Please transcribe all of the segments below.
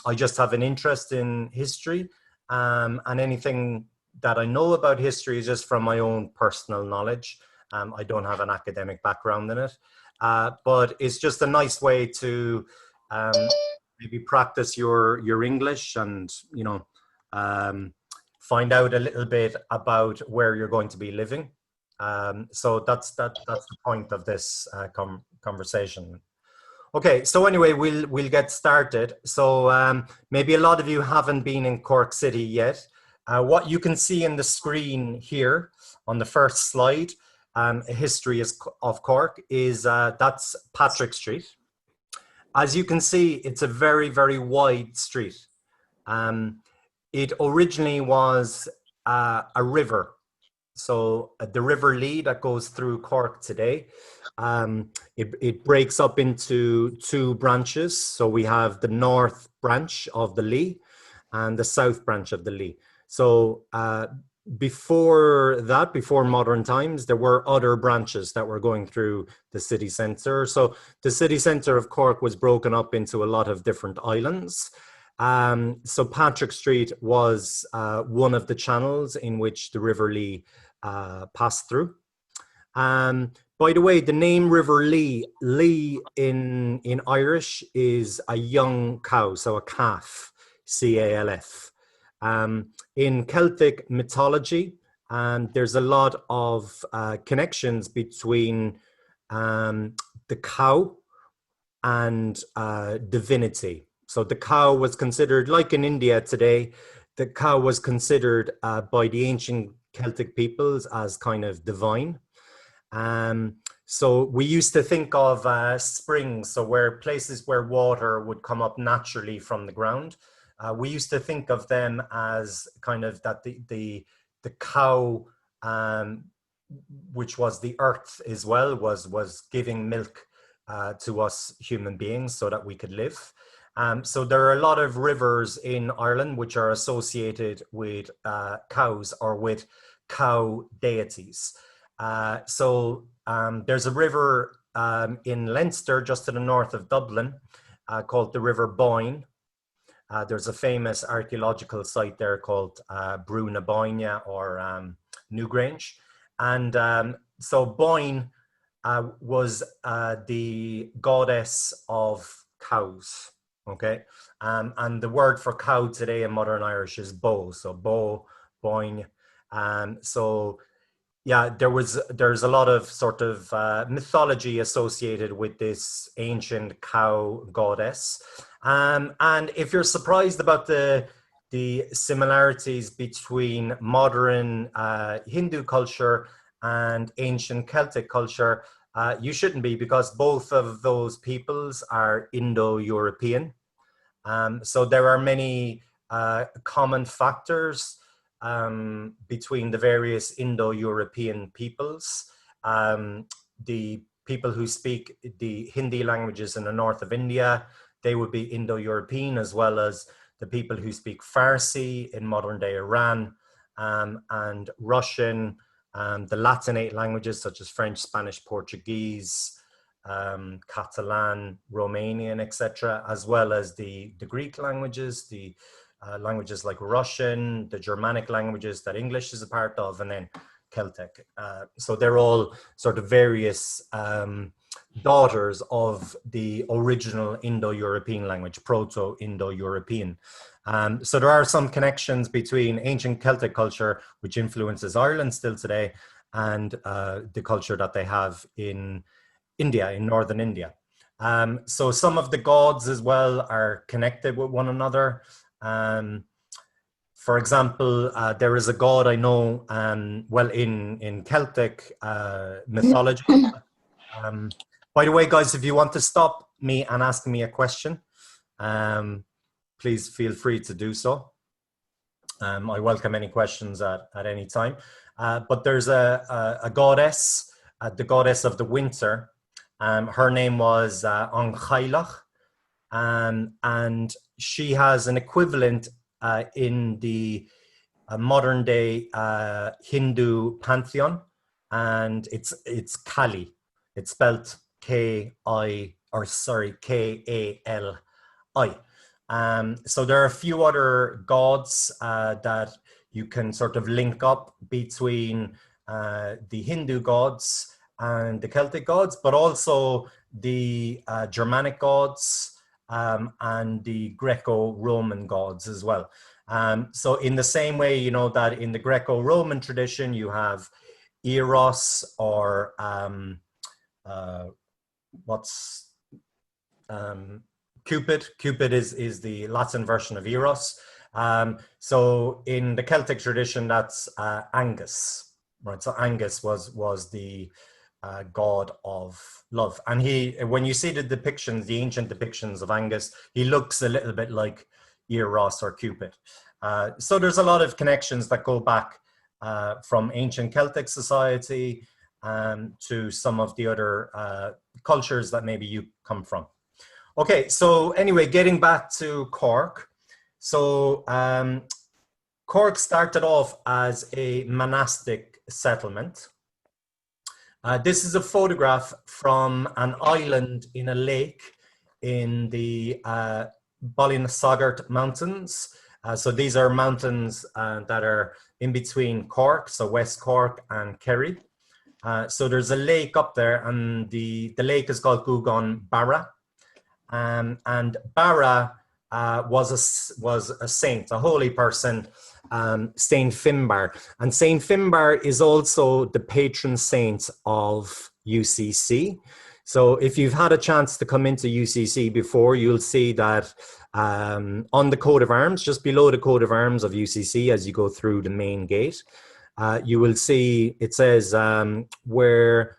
I just have an interest in history, and anything that I know about history is just from my own personal knowledge. I don't have an academic background in it, but it's just a nice way to maybe practice your English and, you know, find out a little bit about where you're going to be living. So that's the point of this conversation. Okay, so anyway, we'll get started. So maybe a lot of you haven't been in Cork City yet. What you can see in the screen here on the first slide, a history of Cork, is that's Patrick Street. As you can see, it's a very, very wide street. It originally was a river. So the River Lee that goes through Cork today, it breaks up into two branches. So we have the north branch of the Lee and the south branch of the Lee. So before that, before modern times, there were other branches that were going through the city centre. So the city centre of Cork was broken up into a lot of different islands. So Patrick Street was one of the channels in which the River Lee passed through. By the way, the name River Lee, Lee in Irish is a young cow, so a calf, C-A-L-F. In Celtic mythology, there's a lot of connections between the cow and divinity. So the cow was considered, like in India today, the cow was considered by the ancient Celtic peoples as kind of divine. So we used to think of springs, so where places where water would come up naturally from the ground. We used to think of them as kind of that the cow, which was the earth as well, was giving milk to us human beings so that we could live. So there are a lot of rivers in Ireland which are associated with cows or with cow deities. So there's a river in Leinster, just to the north of Dublin, called the River Boyne. There's a famous archaeological site there called Brú na Bóinne, or Newgrange. And so Boyne was the goddess of cows. Okay, and the word for cow today in modern Irish is bow, so bow, boing. So yeah, there's a lot of sort of mythology associated with this ancient cow goddess. And if you're surprised about the similarities between modern Hindu culture and ancient Celtic culture, you shouldn't be, because both of those peoples are Indo-European. So there are many common factors between the various Indo-European peoples. The people who speak the Hindi languages in the north of India, they would be Indo-European, as well as the people who speak Farsi in modern-day Iran, and Russian, the Latinate languages such as French, Spanish, Portuguese, Catalan, Romanian, etc., as well as the Greek languages, the languages like Russian, the Germanic languages that English is a part of, and then Celtic. So they're all sort of various daughters of the original Indo-European language, Proto-Indo-European. So there are some connections between ancient Celtic culture, which influences Ireland still today, and the culture that they have in India, in northern India. So some of the gods as well are connected with one another. For example, there is a god I know, well, in Celtic mythology. By the way, guys, if you want to stop me and ask me a question, please feel free to do so. I welcome any questions at any time. But there's a goddess, the goddess of the winter. Her name was Anchailach, and she has an equivalent in the modern day Hindu pantheon, and it's Kali. It's spelled K-I, or sorry, K-A-L-I. So there are a few other gods that you can sort of link up between the Hindu gods and the Celtic gods, but also the Germanic gods and the Greco-Roman gods as well. So in the same way, you know, that in the Greco-Roman tradition, you have Eros or what's Cupid. Cupid is the Latin version of Eros. So in the Celtic tradition, that's Angus, right? So Angus was the god of love, and when you see the depictions, the ancient depictions of Angus, he looks a little bit like Eros or Cupid. So there's a lot of connections that go back from ancient Celtic society to some of the other cultures that maybe you come from. Okay, so anyway, getting back to Cork. So Cork started off as a monastic settlement. This is a photograph from an island in a lake in the Ballinasagart Mountains. So these are mountains that are in between Cork, so West Cork and Kerry. So there's a lake up there, and the lake is called Gugan Barra. And Barra was a saint, a holy person, Saint Finbarr. And Saint Finbarr is also the patron saint of UCC. So if you've had a chance to come into UCC before, you'll see that on the coat of arms, just below the coat of arms of UCC, as you go through the main gate, you will see it says where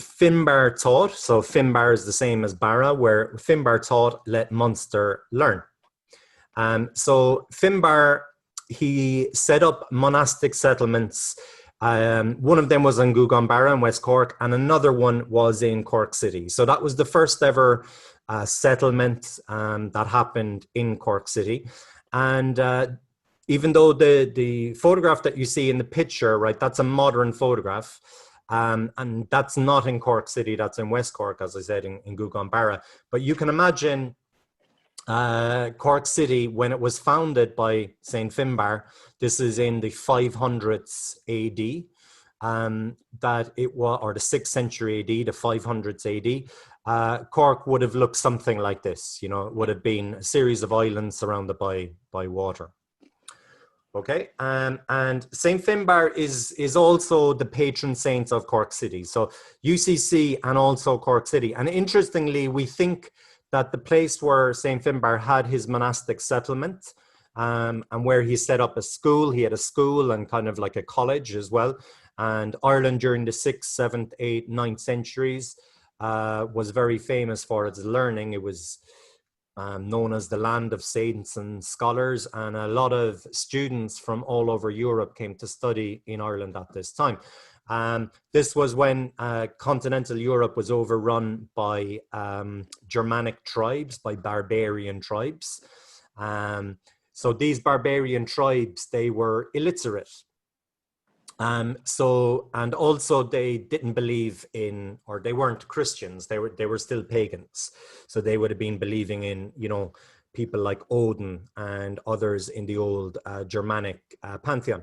Finbarr taught. So Finbarr is the same as Barra, where Finbarr taught, let Munster learn. So Finbarr, he set up monastic settlements. One of them was in Gugan Barra in West Cork, and another one was in Cork City. So that was the first ever settlement that happened in Cork City. And even though the photograph that you see in the picture, right, that's a modern photograph, and that's not in Cork City, that's in West Cork, as I said, in Gugan Barra. But you can imagine Cork City, when it was founded by Saint Finbarr, this is in the 500s AD, that it was, or the 6th century AD, the 500s AD, Cork would have looked something like this. You know, it would have been a series of islands surrounded by water. Okay, and Saint Finbarr is also the patron saint of Cork City. So UCC and also Cork City. And interestingly, we think that the place where Saint Finbarr had his monastic settlement and where he set up a school, he had a school and kind of like a college as well. And Ireland during the 6th, 7th, 8th, 9th centuries was very famous for its learning. It was known as the land of saints and scholars, and a lot of students from all over Europe came to study in Ireland at this time. This was when continental Europe was overrun by Germanic tribes, by barbarian tribes. So these barbarian tribes, they were illiterate. And also they didn't believe in, or they weren't Christians, they were still pagans. So they would have been believing in, you know, people like Odin and others in the old Germanic pantheon.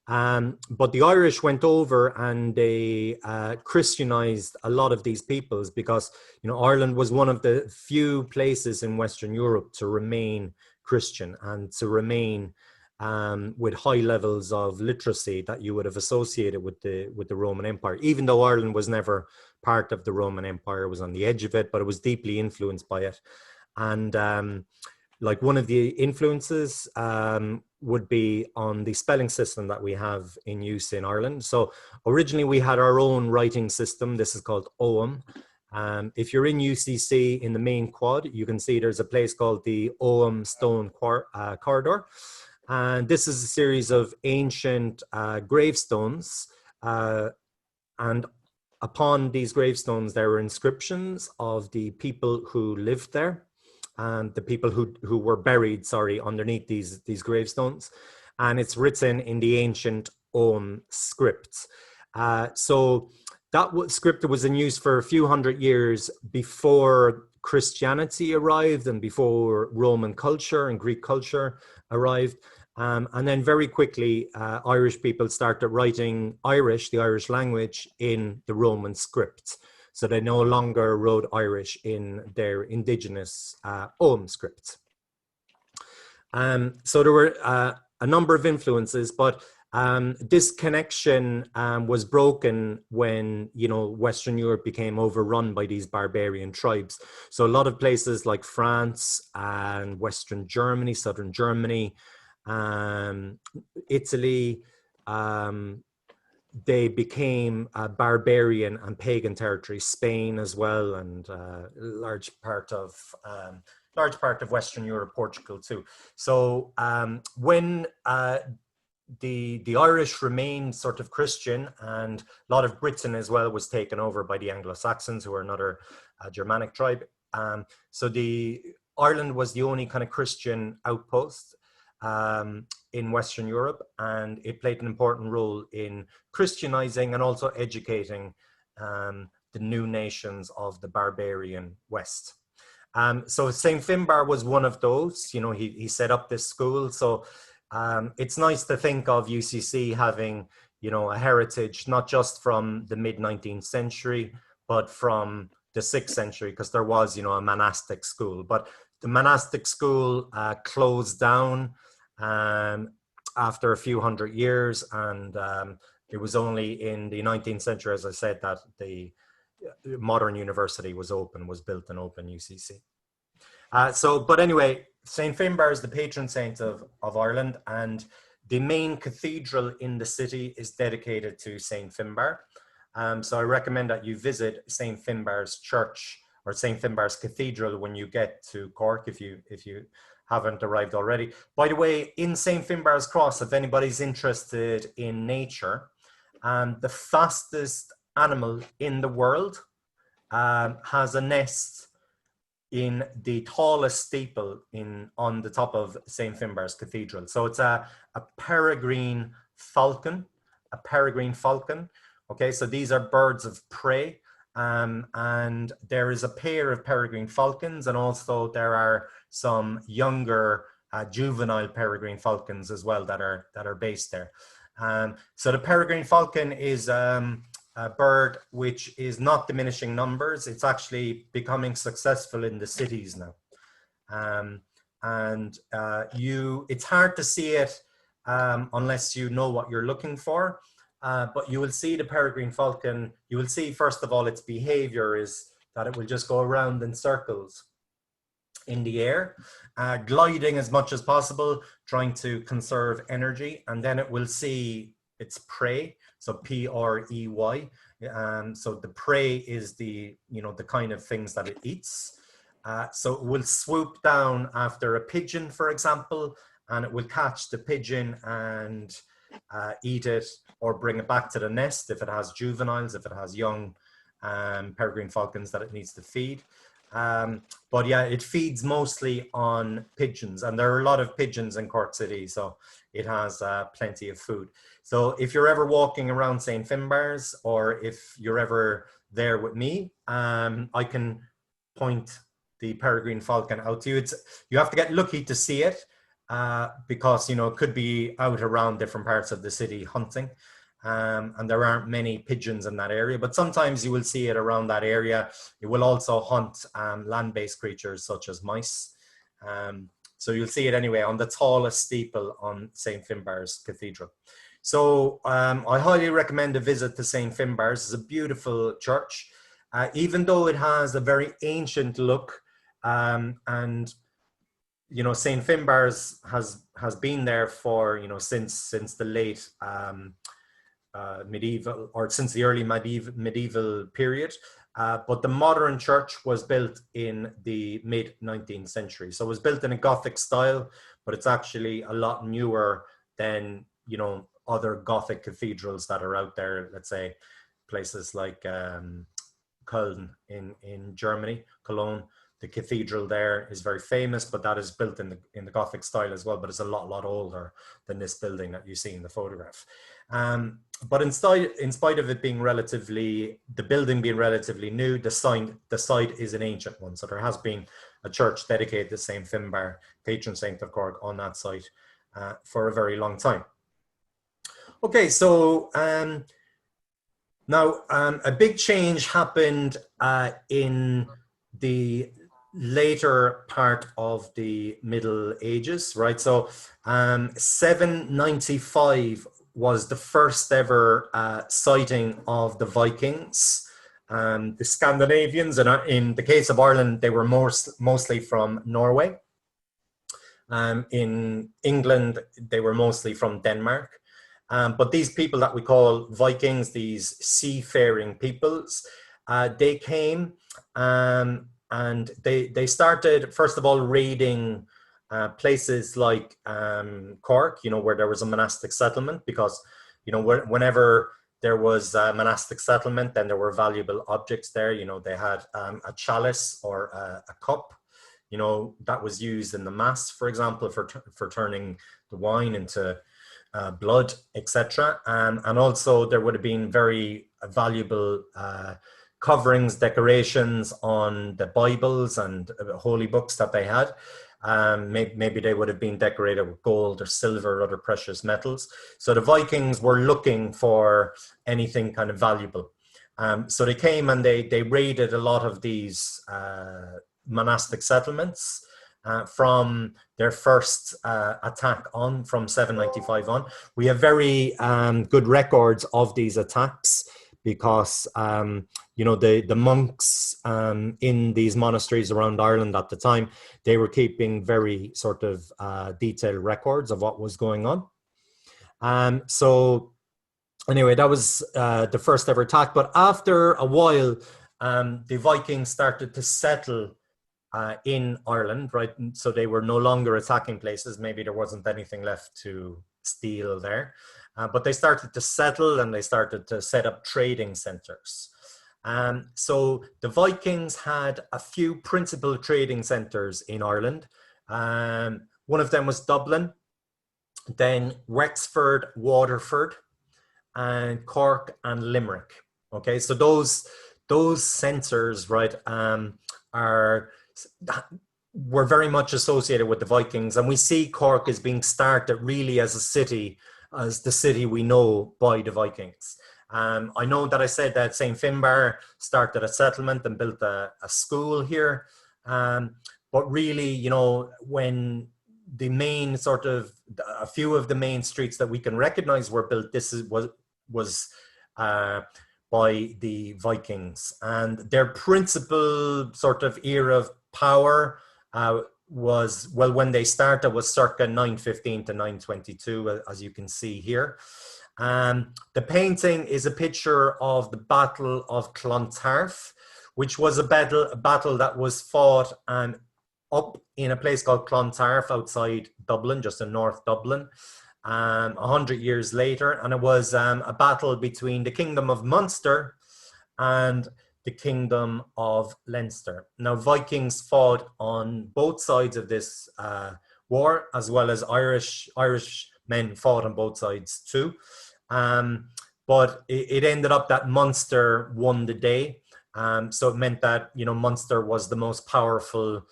But the Irish went over and they Christianized a lot of these peoples, because, you know, Ireland was one of the few places in Western Europe to remain Christian and to remain with high levels of literacy that you would have associated with the Roman Empire. Even though Ireland was never part of the Roman Empire, it was on the edge of it, but it was deeply influenced by it. And like one of the influences would be on the spelling system that we have in use in Ireland. So originally we had our own writing system. This is called Ogham. If you're in UCC in the main quad, you can see there's a place called the Ogham Stone Corridor. And this is a series of ancient gravestones. And upon these gravestones, there were inscriptions of the people who lived there and the people who were buried, underneath these gravestones. And it's written in the ancient Ogham script. So that script was in use for a few hundred years before Christianity arrived and before Roman culture and Greek culture arrived. And then very quickly, Irish people started writing Irish, the Irish language, in the Roman script. So they no longer wrote Irish in their indigenous Ogham script. So there were a number of influences, but this connection was broken when, you know, Western Europe became overrun by these barbarian tribes. So a lot of places like France and Western Germany, Southern Germany, Italy, they became barbarian and pagan territory. Spain as well, and large part of Western Europe, Portugal too. So when the Irish remained sort of Christian, and a lot of Britain as well was taken over by the Anglo-Saxons, who are another Germanic tribe. So Ireland was the only kind of Christian outpost in Western Europe, and it played an important role in Christianizing and also educating the new nations of the barbarian West. So St. Finbarr was one of those. You know, he set up this school. So it's nice to think of UCC having, you know, a heritage not just from the mid-19th century, but from the 6th century, because there was, you know, a monastic school. But the monastic school closed down after a few hundred years, and it was only in the 19th century, as I said, that the modern university was built and open, UCC. But anyway, St. Finbarr is the patron saint of Ireland, and the main cathedral in the city is dedicated to St. Finbarr. So I recommend that you visit St. Finbarr's church or St. Finbarr's cathedral when you get to Cork, if you haven't arrived already. By the way, in St. Finbarr's Cross, if anybody's interested in nature, the fastest animal in the world has a nest in the tallest steeple on the top of St. Finbarr's Cathedral. So it's a peregrine falcon, Okay, so these are birds of prey. And there is a pair of peregrine falcons, and also there are some younger juvenile peregrine falcons as well that are based there. So the peregrine falcon is a bird which is not diminishing numbers. It's actually becoming successful in the cities now. It's hard to see it unless you know what you're looking for. But you will see the peregrine falcon. You will see, first of all, its behavior is that it will just go around in circles in the air, gliding as much as possible, trying to conserve energy, and then it will see its prey. So P-R-E-Y. So the prey is the kind of things that it eats. So it will swoop down after a pigeon, for example, and it will catch the pigeon and eat it, or bring it back to the nest if it has juveniles, if it has young peregrine falcons that it needs to feed. But yeah, it feeds mostly on pigeons, and there are a lot of pigeons in Cork City, so it has plenty of food. So if you're ever walking around St. Finbarr's, or if you're ever there with me, I can point the peregrine falcon out to you. You have to get lucky to see it, because, you know, it could be out around different parts of the city hunting. And there aren't many pigeons in that area, but sometimes you will see it around that area. It will also hunt land-based creatures such as mice. So you'll see it anyway on the tallest steeple on St. Finbarr's Cathedral. So I highly recommend a visit to St. Finbarr's. It's a beautiful church, even though it has a very ancient look. And you know, St. Finbarr's has been there for, you know, since the late medieval, or since the early medieval period. But the modern church was built in the mid-19th century. So it was built in a Gothic style, but it's actually a lot newer than, you know, other Gothic cathedrals that are out there. Let's say places like Köln in Germany, Cologne. the cathedral there is very famous, but that is built in the Gothic style as well, but it's a lot older than this building that you see in the photograph. But in spite of it being the building being relatively new, the site is an ancient one. So there has been a church dedicated to Saint Finbarr, patron saint of Cork, on that site for a very long time. Okay, so now a big change happened in the later part of the Middle Ages, right? So 795 was the first ever sighting of the Vikings. The Scandinavians, and in the case of Ireland, they were mostly from Norway. In England, they were mostly from Denmark. But these people that we call Vikings, these seafaring peoples, they came and they started, first of all, raiding places like Cork, where there was a monastic settlement, because, whenever there was a monastic settlement, then there were valuable objects there. They had a chalice or a cup, that was used in the mass, for example, for turning the wine into blood, etc. And also there would have been very valuable coverings, decorations on the Bibles and holy books that they had. Maybe they would have been decorated with gold or silver or other precious metals. So the Vikings were looking for anything kind of valuable. So they came and they raided a lot of these monastic settlements from their first attack on, from 795 on. We have very good records of these attacks, because the monks in these monasteries around Ireland at the time, they were keeping very sort of detailed records of what was going on. So anyway, that was the first ever attack. But after a while, the Vikings started to settle in Ireland, right? So they were no longer attacking places. Maybe there wasn't anything left to steal there. But they started to settle and they started to set up trading centers. So the Vikings had a few principal trading centers in Ireland. One of them was Dublin, then Wexford, Waterford, and Cork and Limerick. Okay, so those centers, right, were very much associated with the Vikings, and we see Cork as being started really as a city, as the city we know by the Vikings. I know that I said that St. Finbarr started a settlement and built a school here, but really, when the main sort of, a few of the main streets that we can recognize were built, was by the Vikings, and their principal sort of era of power was, well, when they started, was circa 915 to 922, as you can see here. The painting is a picture of the Battle of Clontarf, which was a battle that was fought up in a place called Clontarf outside Dublin, just in North Dublin, 100 years later. And it was a battle between the Kingdom of Munster and the Kingdom of Leinster. Now, Vikings fought on both sides of this war, as well as Irish men fought on both sides too. But it ended up that Munster won the day. So it meant that, Munster was the most powerful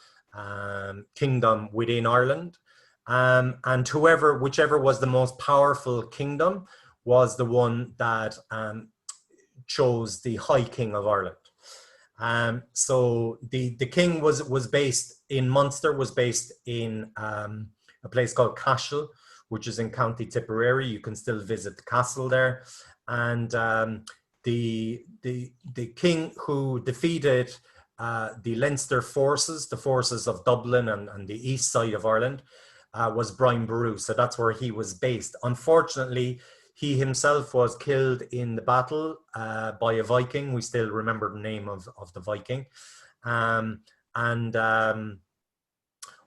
kingdom within Ireland. And whichever was the most powerful kingdom was the one that chose the High King of Ireland. So the king was based in Munster, was based in a place called Cashel, which is in County Tipperary. You can still visit the castle there. And the king who defeated the Leinster forces, the forces of Dublin and the east side of Ireland, was Brian Boru. So that's where he was based. Unfortunately, he himself was killed in the battle by a Viking. We still remember the name of the Viking.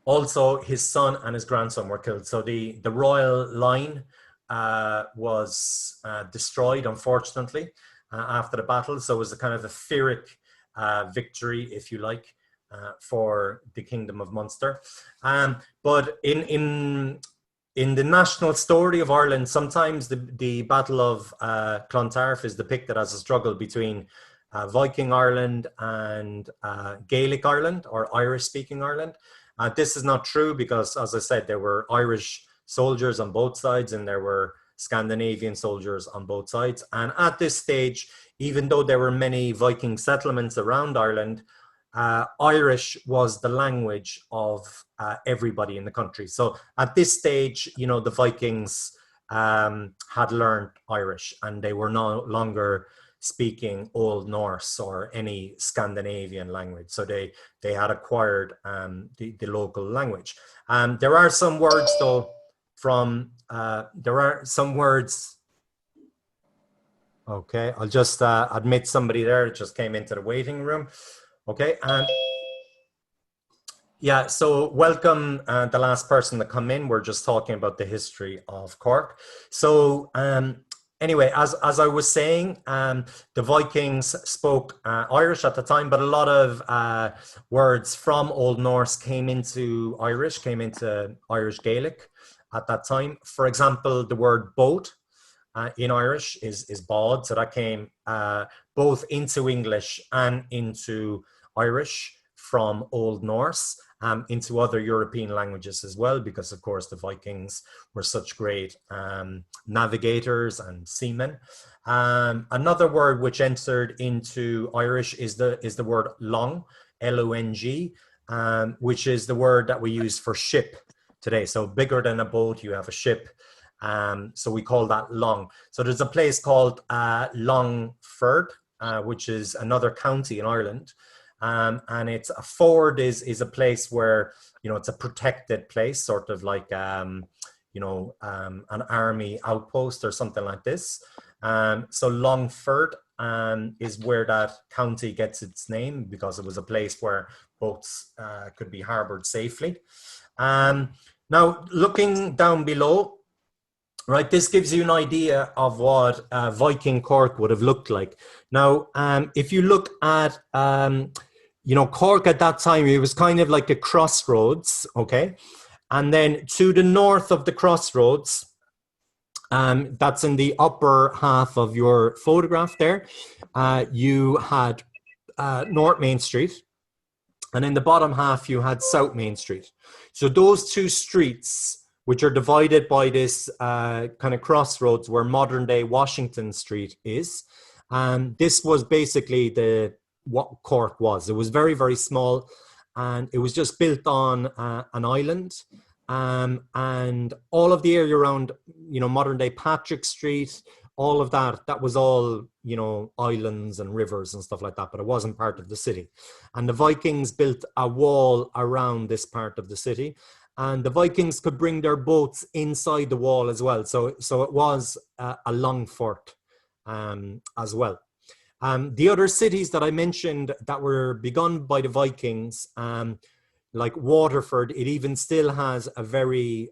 Also his son and his grandson were killed. So the royal line was destroyed, unfortunately, after the battle. So it was a kind of a Pyrrhic victory, if you like. for the Kingdom of Munster. But in the national story of Ireland, sometimes the Battle of Clontarf is depicted as a struggle between Viking Ireland and Gaelic Ireland, or Irish-speaking Ireland. This is not true because, as I said, there were Irish soldiers on both sides and there were Scandinavian soldiers on both sides. And at this stage, even though there were many Viking settlements around Ireland, Irish was the language of everybody in the country. So at this stage, you know, the Vikings had learned Irish and they were no longer speaking Old Norse or any Scandinavian language. So they had acquired the local language. There are some words though there are some words. Okay, I'll just admit somebody there just came into the waiting room. Okay, yeah, so welcome the last person to come in. We're just talking about the history of Cork. So anyway, as I was saying, the Vikings spoke Irish at the time, but a lot of words from Old Norse came into Irish Gaelic at that time. For example, the word boat in Irish is bod, so that came both into English and into Irish from Old Norse, into other European languages as well, because of course the Vikings were such great navigators and seamen. Another word which entered into Irish is the word long, L-O-N-G, which is the word that we use for ship today. So bigger than a boat, you have a ship. So we call that long. So there's a place called Longford, which is another county in Ireland. And it's a ford is a place where, you know, it's a protected place, sort of like, you know, an army outpost or something like this. So Longford is where that county gets its name, because it was a place where boats could be harbored safely. Now, looking down below, right, this gives you an idea of what Viking Cork would have looked like. Now, if you look at, you know, Cork at that time, it was kind of like a crossroads, okay? And then to the north of the crossroads, that's in the upper half of your photograph there, you had North Main Street, and in the bottom half, you had South Main Street. So those two streets, which are divided by this kind of crossroads where modern day Washington Street is. This was basically what Cork was. It was very, very small, and it was just built on an island. And all of the area around, you know, modern day Patrick Street, all of that was all, you know, islands and rivers and stuff like that, but it wasn't part of the city. And the Vikings built a wall around this part of the city. And the Vikings could bring their boats inside the wall as well. So it was a long fort as well. The other cities that I mentioned that were begun by the Vikings, like Waterford, it even still has a very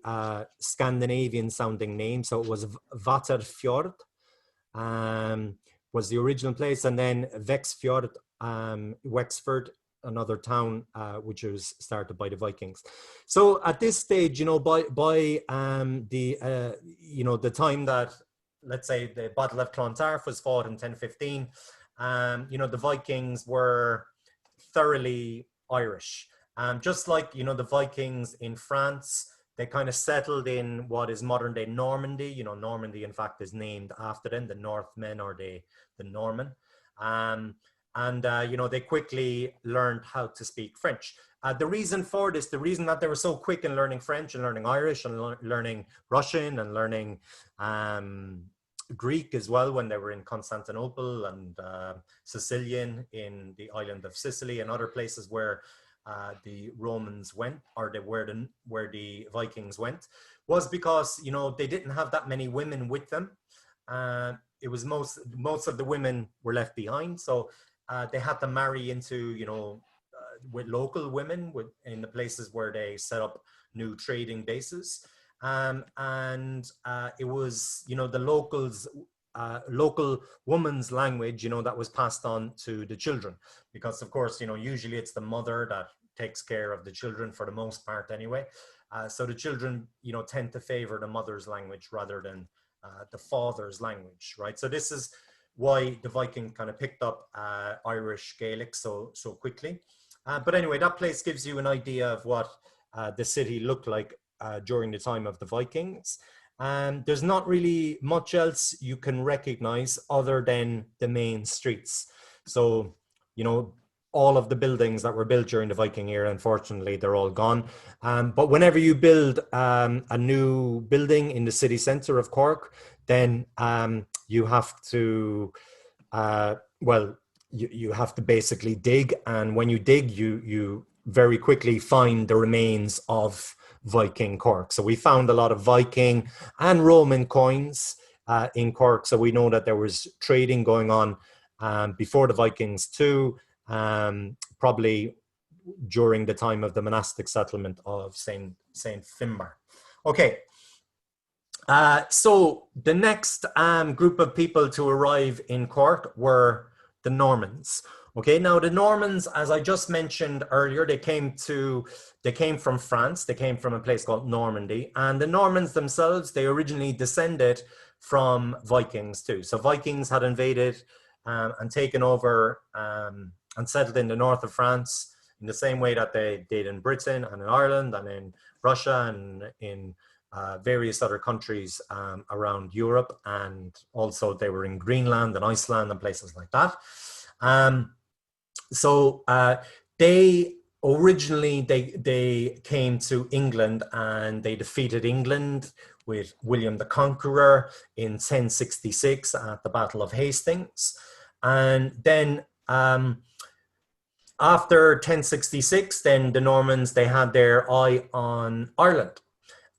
Scandinavian sounding name. So it was Vaterfjord was the original place. And then Vexfjord, Wexford, another town which was started by the Vikings. So at this stage, you know, by the you know, the time that, let's say, the Battle of Clontarf was fought in 1015, you know, the Vikings were thoroughly Irish. Just like, you know, the Vikings in France, they kind of settled in what is modern day Normandy. You know, Normandy, in fact, is named after them, the Northmen or the Norman. You know, they quickly learned how to speak French. The reason for this, the reason that they were so quick in learning French and learning Irish and learning Russian and learning Greek as well, when they were in Constantinople and Sicilian in the island of Sicily and other places where the Romans went, or where the Vikings went, was because, you know, they didn't have that many women with them. It was most of the women were left behind, so they had to marry into, you know, with local women in the places where they set up new trading bases. It was, you know, the locals local woman's language, that was passed on to the children, because of course, usually it's the mother that takes care of the children for the most part anyway. So the children, tend to favor the mother's language rather than the father's language, right? So this is why the Viking kind of picked up Irish Gaelic so quickly. But anyway, that place gives you an idea of what the city looked like during the time of the Vikings. There's not really much else you can recognize other than the main streets. So, all of the buildings that were built during the Viking era, unfortunately, they're all gone. But whenever you build a new building in the city centre of Cork, then you have to, you have to basically dig. And when you dig, you very quickly find the remains of Viking Cork. So we found a lot of Viking and Roman coins in Cork. So we know that there was trading going on before the Vikings too. Probably during the time of the monastic settlement of Saint Finbarr. Okay, so the next group of people to arrive in Cork were the Normans. Okay, now the Normans, as I just mentioned earlier, they came from France. They came from a place called Normandy, and the Normans themselves, they originally descended from Vikings too. So Vikings had invaded and taken over and settled in the north of France in the same way that they did in Britain and in Ireland and in Russia and in various other countries around Europe. And also they were in Greenland and Iceland and places like that. So they originally, they came to England and they defeated England with William the Conqueror in 1066 at the Battle of Hastings. And then after 1066, then the Normans, they had their eye on Ireland.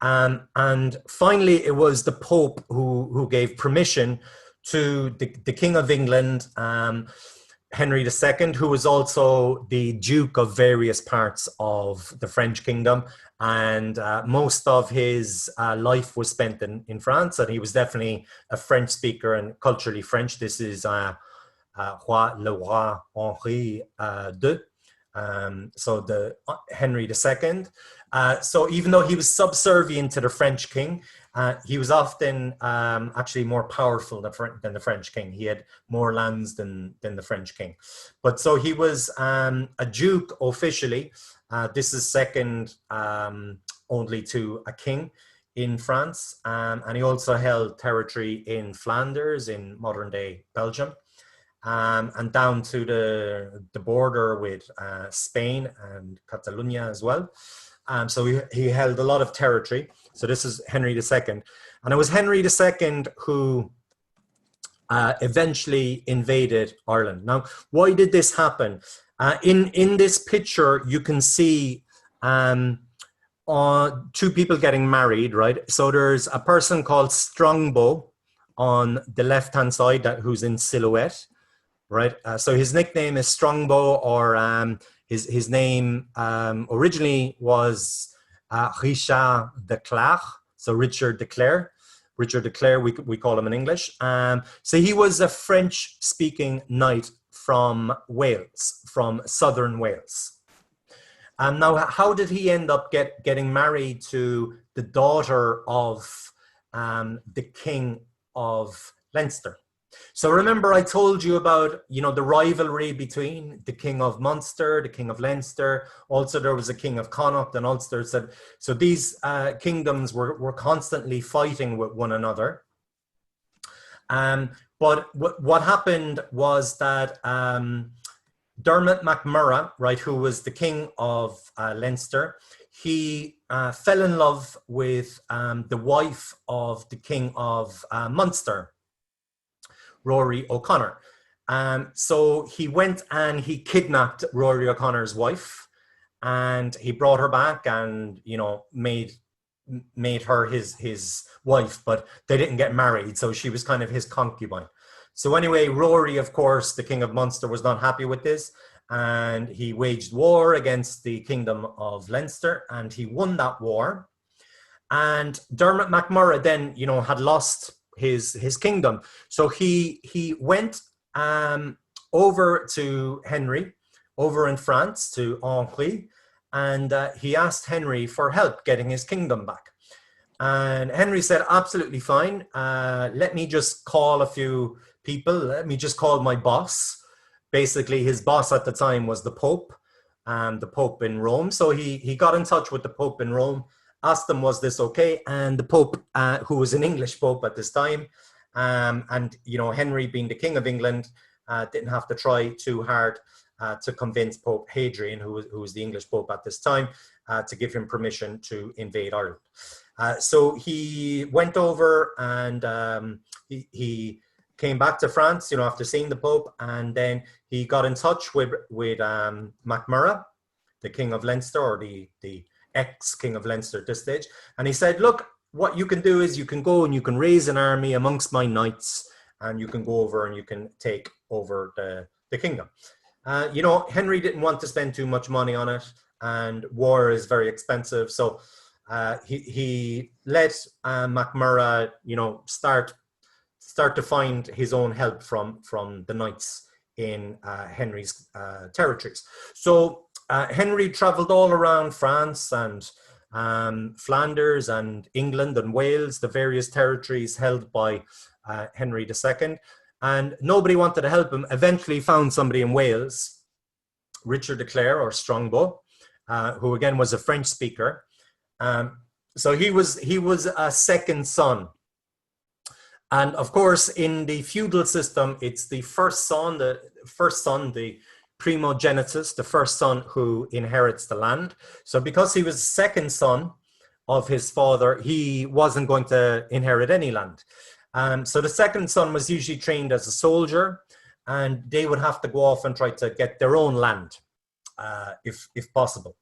And finally, it was the Pope who gave permission to the King of England, Henry II, who was also the Duke of various parts of the French kingdom. And most of his life was spent in France, and he was definitely a French speaker and culturally French. This is le roi Henri II, so the Henry II. So even though he was subservient to the French king, he was often actually more powerful than the French king. He had more lands than the French king. But so he was a duke officially. This is second only to a king in France. And he also held territory in Flanders, in modern day Belgium, and down to the border with Spain and Catalonia as well. So he held a lot of territory. So this is Henry II. And it was Henry II who eventually invaded Ireland. Now, why did this happen? In this picture, you can see two people getting married, right? So there's a person called Strongbow on the left-hand side who's in silhouette, right? So his nickname is Strongbow, or his name originally was Richard de Clare, so Richard de Clare. Richard de Clare, we call him in English. So he was a French-speaking knight from Wales, from southern Wales. Now, how did he end up getting married to the daughter of the King of Leinster? So remember, I told you about, the rivalry between the King of Munster, the King of Leinster. Also, there was a King of Connaught and Ulster. So these kingdoms were constantly fighting with one another. But what happened was that Dermot MacMurrough, right, who was the King of Leinster, he fell in love with the wife of the King of Munster, Rory O'Connor. So he went and he kidnapped Rory O'Connor's wife, and he brought her back and, made her his wife, but they didn't get married. So she was kind of his concubine. So anyway, Rory, of course, the King of Munster, was not happy with this, and he waged war against the Kingdom of Leinster, and he won that war. And Dermot MacMurrough then, had lost his kingdom. So he went over to Henry, over in France, to Angers, and he asked Henry for help getting his kingdom back. And Henry said, absolutely fine. Let me just call a few people. Let me just call my boss. Basically, his boss at the time was the Pope in Rome. So he got in touch with the Pope in Rome, asked him, was this okay? And the Pope, who was an English Pope at this time, and, you know, Henry being the King of England, didn't have to try too hard to convince Pope Hadrian, who was the English Pope at this time, to give him permission to invade Ireland. So he went over and he came back to France, you know, after seeing the Pope, and then he got in touch with MacMurrough, the King of Leinster, or the ex-King of Leinster at this stage. And he said, look, what you can do is you can go and you can raise an army amongst my knights, and you can go over and you can take over the kingdom. You know, Henry didn't want to spend too much money on it, and war is very expensive. So he let MacMurrough, you know, start to find his own help from the knights in Henry's territories. So Henry traveled all around France and Flanders and England and Wales, the various territories held by Henry II, and nobody wanted to help him. Eventually found somebody in Wales, Richard de Clare, or Strongbow, who again was a French speaker. So he was a second son. And of course, in the feudal system, it's the first son, the primogenitus, the first son who inherits the land. So because he was the second son of his father, he wasn't going to inherit any land. So the second son was usually trained as a soldier, and they would have to go off and try to get their own land, if possible.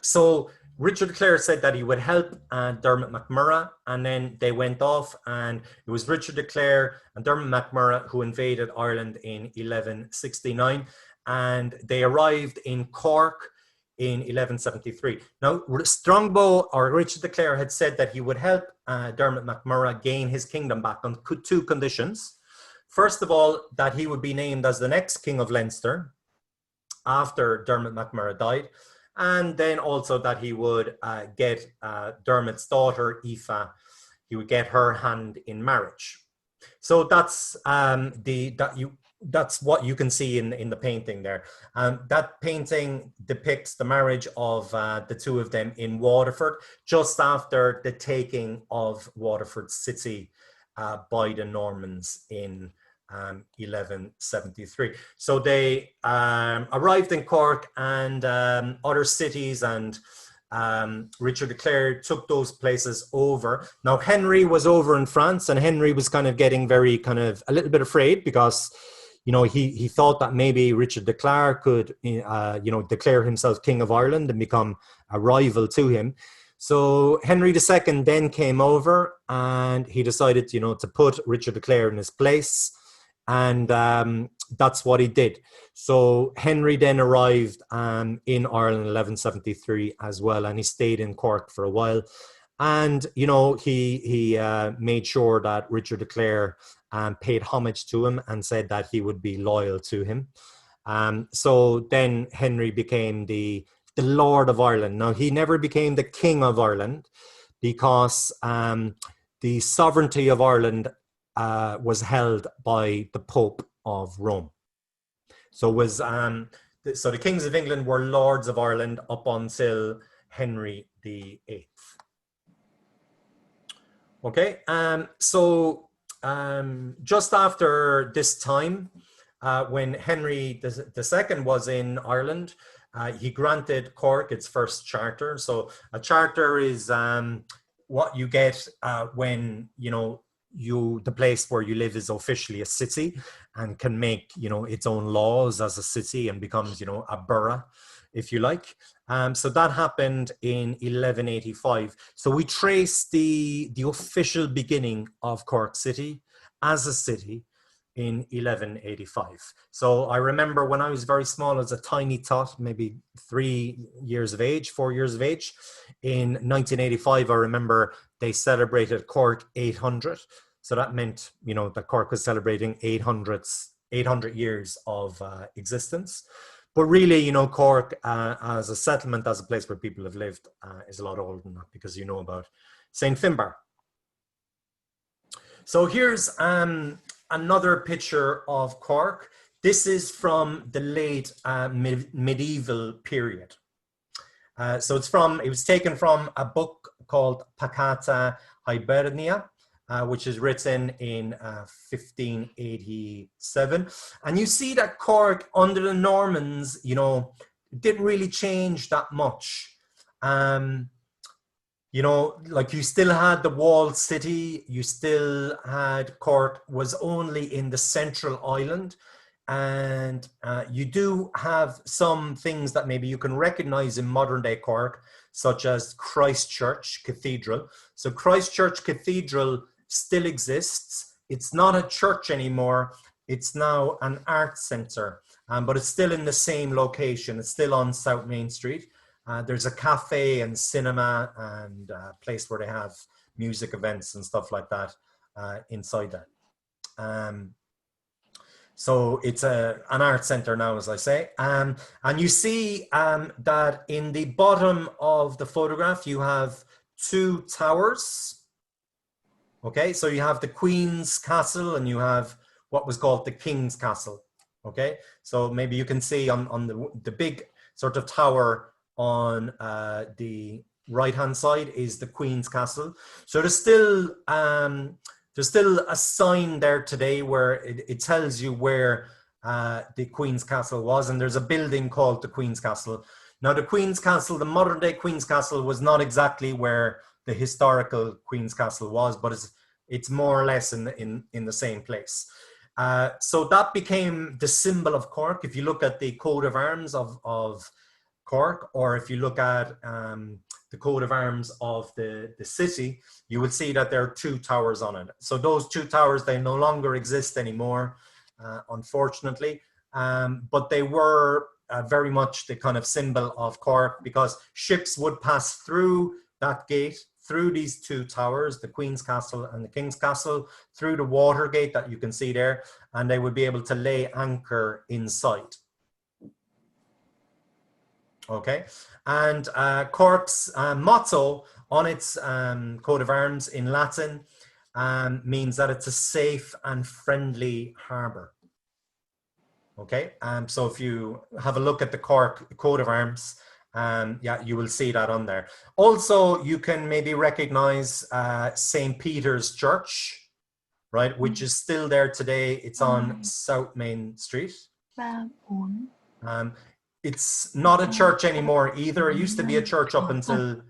So Richard de Clare said that he would help Dermot MacMurrough, and then they went off, and it was Richard de Clare and Dermot MacMurrough who invaded Ireland in 1169, and they arrived in Cork in 1173. Now, Strongbow, or Richard de Clare, had said that he would help Dermot MacMurrough gain his kingdom back on two conditions. First of all, that he would be named as the next King of Leinster after Dermot MacMurrough died, and then also that he would get Dermot's daughter, Aoife, he would get her hand in marriage. So that's that's what you can see in the painting there. That painting depicts the marriage of the two of them in Waterford, just after the taking of Waterford city by the Normans in 1173. So they arrived in Cork and other cities, and Richard de Clare took those places over. Now Henry was over in France, and Henry was kind of getting a little bit afraid, because you know, he thought that maybe Richard de Clare could you know, declare himself King of Ireland and become a rival to him. So Henry II then came over, and he decided, you know, to put Richard de Clare in his place. And that's what he did. So Henry then arrived in Ireland in 1173 as well, and he stayed in Cork for a while. And, you know, he made sure that Richard de Clare paid homage to him and said that he would be loyal to him. So then Henry became the Lord of Ireland. Now, he never became the King of Ireland, because the sovereignty of Ireland was held by the Pope of Rome. So so the kings of England were lords of Ireland up until Henry VIII. Okay, so just after this time, when Henry II was in Ireland, he granted Cork its first charter. So a charter is what you get when, you know, the place where you live is officially a city and can make, you know, its own laws as a city and becomes, you know, a borough, if you like. So that happened in 1185. So we trace the official beginning of Cork City as a city in 1185. So I remember when I was very small, as a tiny tot, maybe 4 years of age, in 1985, I remember they celebrated Cork 800. So that meant, you know, that Cork was celebrating 800 years of existence. But really, you know, Cork as a settlement, as a place where people have lived, is a lot older than that, because you know about St. Finbarr. So here's another picture of Cork. This is from the late medieval period. So it was taken from a book called Peccata Hibernia, which is written in 1587. And you see that Cork under the Normans, you know, didn't really change that much. You know, like, you still had the walled city, you still had Cork was only in the central island. And you do have some things that maybe you can recognize in modern day Cork, such as Christchurch Cathedral. So Christchurch Cathedral still exists. It's not a church anymore. It's now an art center, but it's still in the same location. It's still on South Main Street. There's a cafe and cinema and a place where they have music events and stuff like that inside that. So it's an art center now, as I say. And you see that in the bottom of the photograph, you have two towers. Okay, so you have the Queen's Castle and you have what was called the King's Castle. Okay, so maybe you can see on the big sort of tower on the right-hand side is the Queen's Castle. So there's still a sign there today where it tells you where the Queen's Castle was, and there's a building called the Queen's Castle. Now, the Queen's Castle, the modern day Queen's Castle, was not exactly where the historical Queen's Castle was, but it's more or less in the same place. So that became the symbol of Cork. If you look at the coat of arms of Cork, or if you look at the coat of arms of the city, you will see that there are two towers on it. So those two towers, they no longer exist anymore, unfortunately, but they were very much the kind of symbol of Cork, because ships would pass through that gate, through these two towers, the Queen's Castle and the King's Castle, through the water gate that you can see there, and they would be able to lay anchor inside. Okay, and Cork's motto on its coat of arms in Latin means that it's a safe and friendly harbour. Okay, so if you have a look at the Cork coat of arms, yeah, you will see that on there. Also, you can maybe recognise St. Peter's Church, right, which is still there today. It's on South Main Street. It's not a church anymore either. It used to be a church up until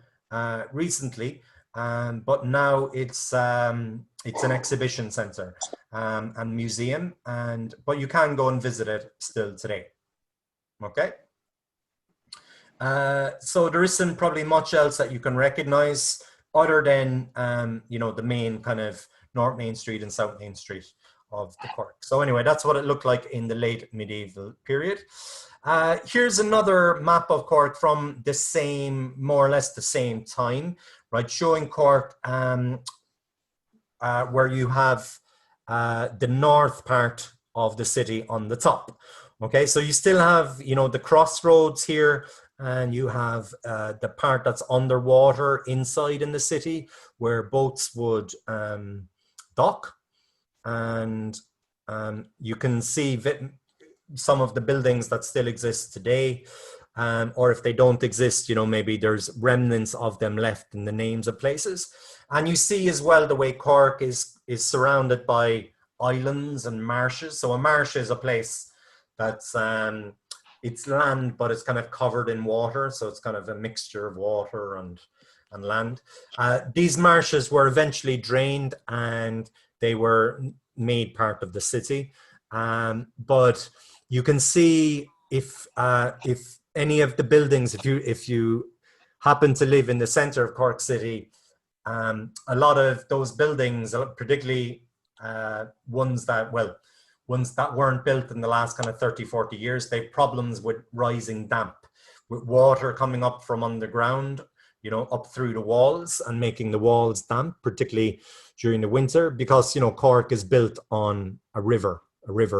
recently, but now it's an exhibition center and museum, but you can go and visit it still today. Okay. So there isn't probably much else that you can recognize other than you know, the main kind of North Main Street and South Main Street of the Cork. So anyway, that's what it looked like in the late medieval period. Here's another map of Cork from the same, more or less the same time, right? Showing Cork where you have the north part of the city on the top. Okay, so you still have, you know, the crossroads here, and you have the part that's underwater inside in the city where boats would dock, and you can see some of the buildings that still exist today, or if they don't exist, you know, maybe there's remnants of them left in the names of places. And you see as well the way Cork is surrounded by islands and marshes. So a marsh is a place that's it's land, but it's kind of covered in water, so it's kind of a mixture of water and land. These marshes were eventually drained and they were made part of the city, but you can see if any of the buildings, if you happen to live in the center of Cork City, a lot of those buildings, particularly ones that weren't built in the last kind of 30, 40 years, they have problems with rising damp, with water coming up from underground you know, up through the walls and making the walls damp, particularly during the winter, because, you know, Cork is built on a river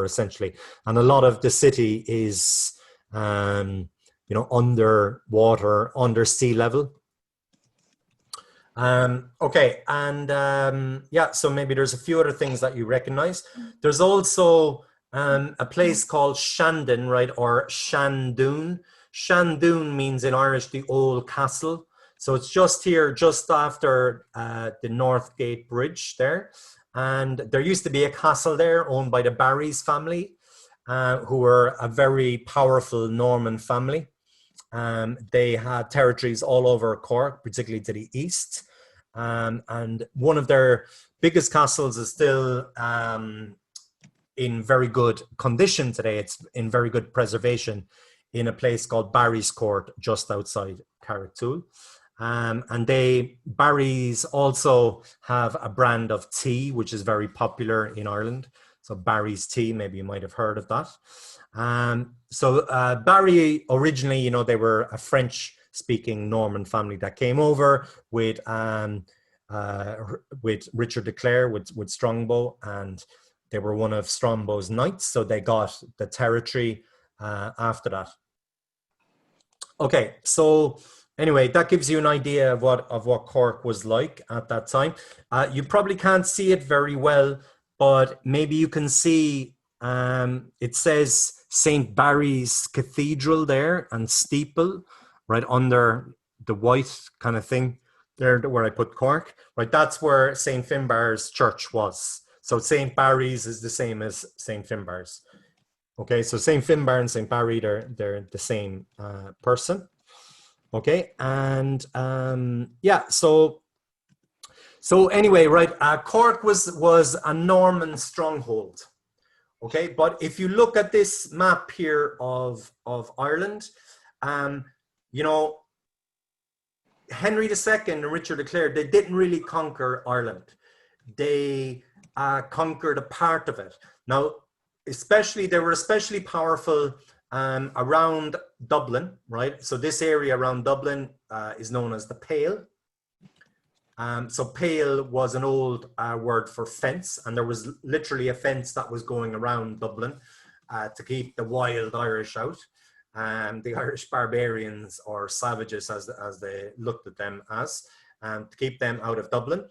essentially. And a lot of the city is, you know, under water, under sea level. Okay, and yeah, so maybe there's a few other things that you recognize. There's also a place called Shandon, right, or Shandoon. Shandoon means in Irish the old castle. So it's just here, just after the North Gate Bridge there. And there used to be a castle there owned by the Barrys family, who were a very powerful Norman family. They had territories all over Cork, particularly to the east. And one of their biggest castles is still in very good condition today. It's in very good preservation in a place called Barry's Court, just outside Carrigtwohill. And Barry's also have a brand of tea, which is very popular in Ireland. So Barry's tea, maybe you might have heard of that. So Barry originally, you know, they were a French-speaking Norman family that came over with Richard de Clare, with Strongbow, and they were one of Strongbow's knights. So they got the territory after that. Okay, so anyway, that gives you an idea of what Cork was like at that time. You probably can't see it very well, but maybe you can see it says St. Barry's Cathedral there and steeple right under the white kind of thing there where I put Cork. Right, that's where St. Finbarr's church was. So St. Barry's is the same as St. Finbarr's. Okay, so St. Finbarr and St. Barry, they're the same person. Okay, and yeah, so anyway, right, Cork was a Norman stronghold. Okay, but if you look at this map here of Ireland, you know, Henry II and Richard de Clare, they didn't really conquer Ireland. They conquered a part of it. Now, they were especially powerful around Dublin, right? So this area around Dublin is known as the Pale. So Pale was an old word for fence, and there was literally a fence that was going around Dublin to keep the wild Irish out, the Irish barbarians or savages as they looked at them as, to keep them out of Dublin.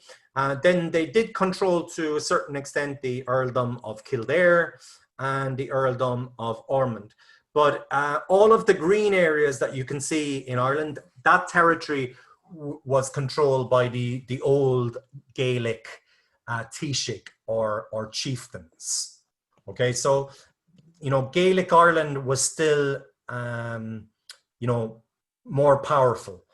Then they did control to a certain extent the earldom of Kildare and the earldom of Ormond. But all of the green areas that you can see in Ireland, that territory was controlled by the old Gaelic Taoiseach or chieftains. Okay, so, you know, Gaelic Ireland was still, you know, more powerful.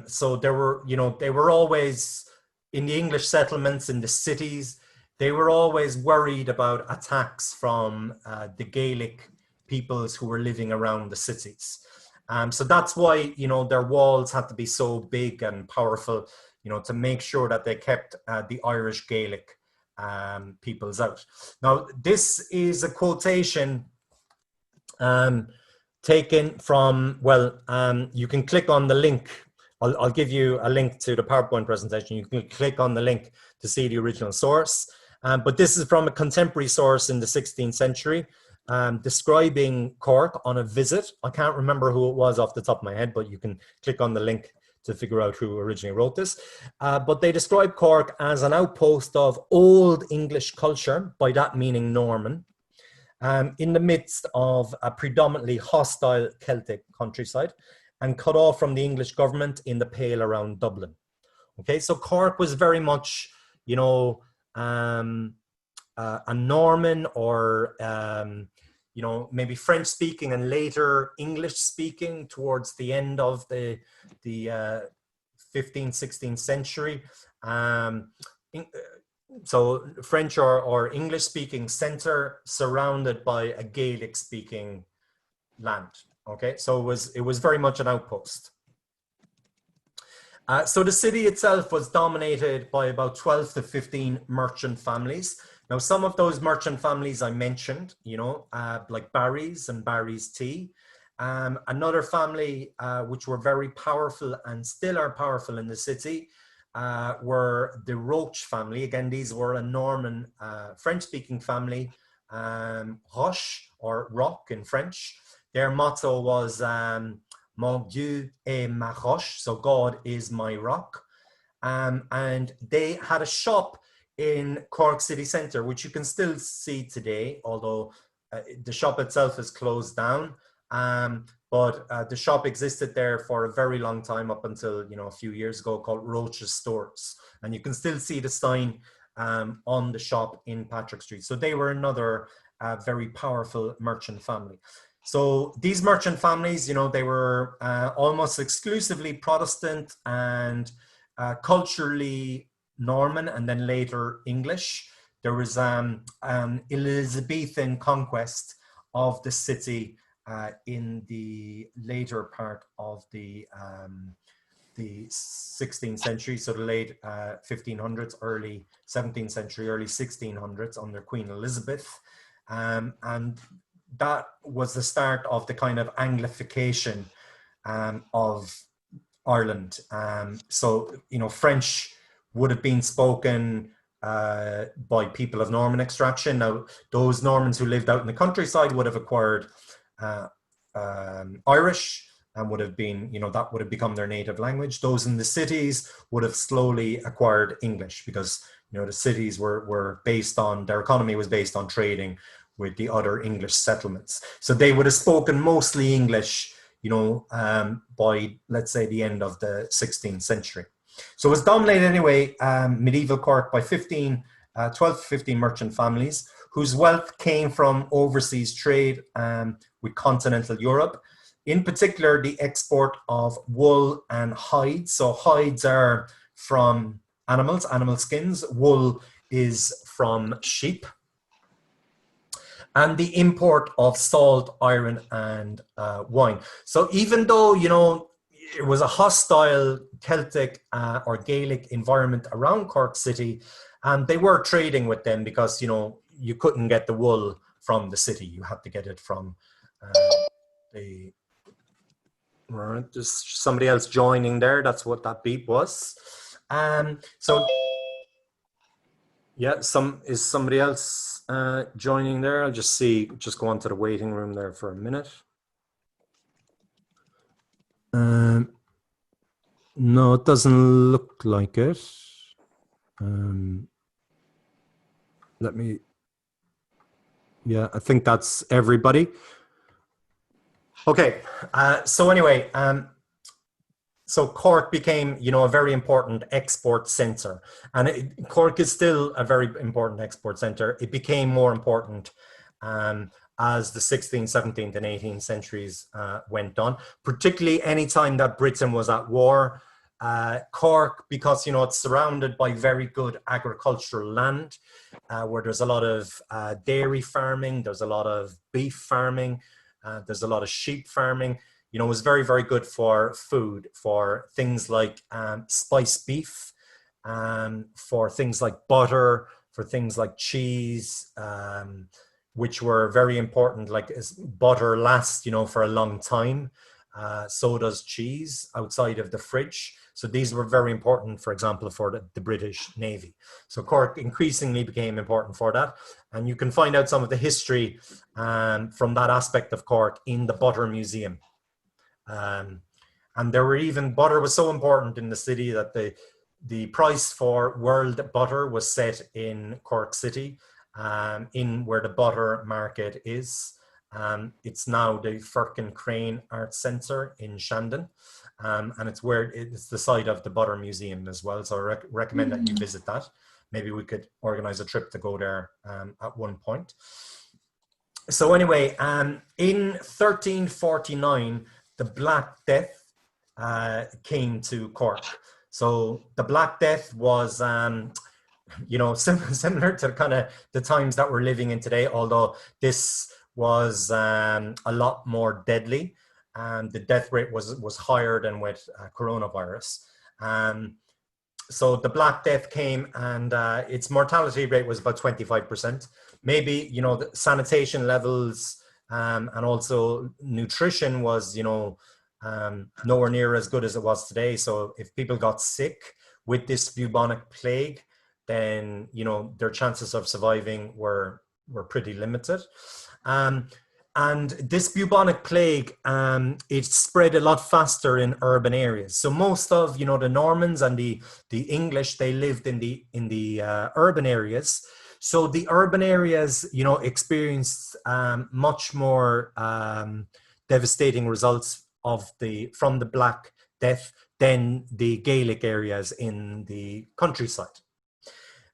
So there were, you know, they were always in the English settlements in the cities. They were always worried about attacks from the Gaelic peoples who were living around the cities. So that's why, you know, their walls had to be so big and powerful, you know, to make sure that they kept the Irish Gaelic peoples out. Now, this is a quotation taken from, well, you can click on the link. I'll give you a link to the PowerPoint presentation. You can click on the link to see the original source. But this is from a contemporary source in the 16th century, describing Cork on a visit. I can't remember who it was off the top of my head, but you can click on the link to figure out who originally wrote this. But they describe Cork as an outpost of old English culture, by that meaning Norman, in the midst of a predominantly hostile Celtic countryside and cut off from the English government in the Pale around Dublin. Okay, so Cork was very much, you know, a Norman or, you know, maybe French speaking and later English speaking towards the end of the 15th, 16th century. So French or English speaking center surrounded by a Gaelic speaking land. Okay, so it was very much an outpost. So the city itself was dominated by about 12 to 15 merchant families. Now, some of those merchant families I mentioned, you know, like Barry's and Barry's Tea, Another family which were very powerful and still are powerful in the city were the Roche family. Again, these were a Norman French-speaking family, Roche or Rock in French. Their motto was Mon Dieu est ma roche, so God is my rock. And they had a shop in Cork city centre, which you can still see today, although the shop itself is closed down. But the shop existed there for a very long time, up until a few years ago, called Roche's Stores, and you can still see the sign on the shop in Patrick Street. So they were another very powerful merchant family. So these merchant families, they were almost exclusively Protestant and culturally Norman, and then later English. There was an Elizabethan conquest of the city in the later part of the 16th century, so the late 1500s, early 17th century, early 1600s under Queen Elizabeth. And that was the start of the kind of Anglification of Ireland. So, French would have been spoken by people of Norman extraction. Now, those Normans who lived out in the countryside would have acquired Irish, and would have been, that would have become their native language. Those in the cities would have slowly acquired English, because, the cities were based on, their economy was based on trading with the other English settlements. So they would have spoken mostly English, by, let's say, the end of the 16th century. So it was dominated anyway, medieval Cork, by 12 to 15 merchant families whose wealth came from overseas trade with continental Europe. In particular, the export of wool and hides. So hides are from animals, animal skins. Wool is from sheep. And the import of salt, iron, and wine. So even though, it was a hostile Celtic or Gaelic environment around Cork City, they were trading with them, because, you couldn't get the wool from the city. You had to get it from the... Right, there's somebody else joining there. That's what that beep was. So, yeah, is somebody else joining there? I'll just go on to the waiting room there for a minute. No, it doesn't look like it. Let me... Yeah, I think that's everybody. Okay, so anyway, so Cork became, a very important export center, and Cork is still a very important export center. It became more important as the 16th, 17th, and 18th centuries went on, particularly any time that Britain was at war. Cork, because, it's surrounded by very good agricultural land, where there's a lot of dairy farming, there's a lot of beef farming, there's a lot of sheep farming. It was very, very good for food, for things like spiced beef, for things like butter, for things like cheese, which were very important. Like butter lasts, for a long time. So does cheese outside of the fridge. So these were very important, for example, for the British Navy. So Cork increasingly became important for that. And you can find out some of the history from that aspect of Cork in the Butter Museum. And there were even, butter was so important in the city that the price for world butter was set in Cork City, in where the butter market is. It's now the Firkin Crane Arts Centre in Shandon, and it's the site of the Butter Museum as well. So I recommend that you visit that. Maybe we could organise a trip to go there at one point. So anyway, in 1349, the Black Death came to Cork. So the Black Death was, similar to kind of the times that we're living in today, although this was a lot more deadly. The death rate was higher than with coronavirus. So the Black Death came, and its mortality rate was about 25%. Maybe, the sanitation levels and also nutrition was, nowhere near as good as it was today. So if people got sick with this bubonic plague, then their chances of surviving were pretty limited. And this bubonic plague, it spread a lot faster in urban areas. So most of the Normans and the English, they lived in the urban areas. So the urban areas, experienced much more devastating results from the Black Death than the Gaelic areas in the countryside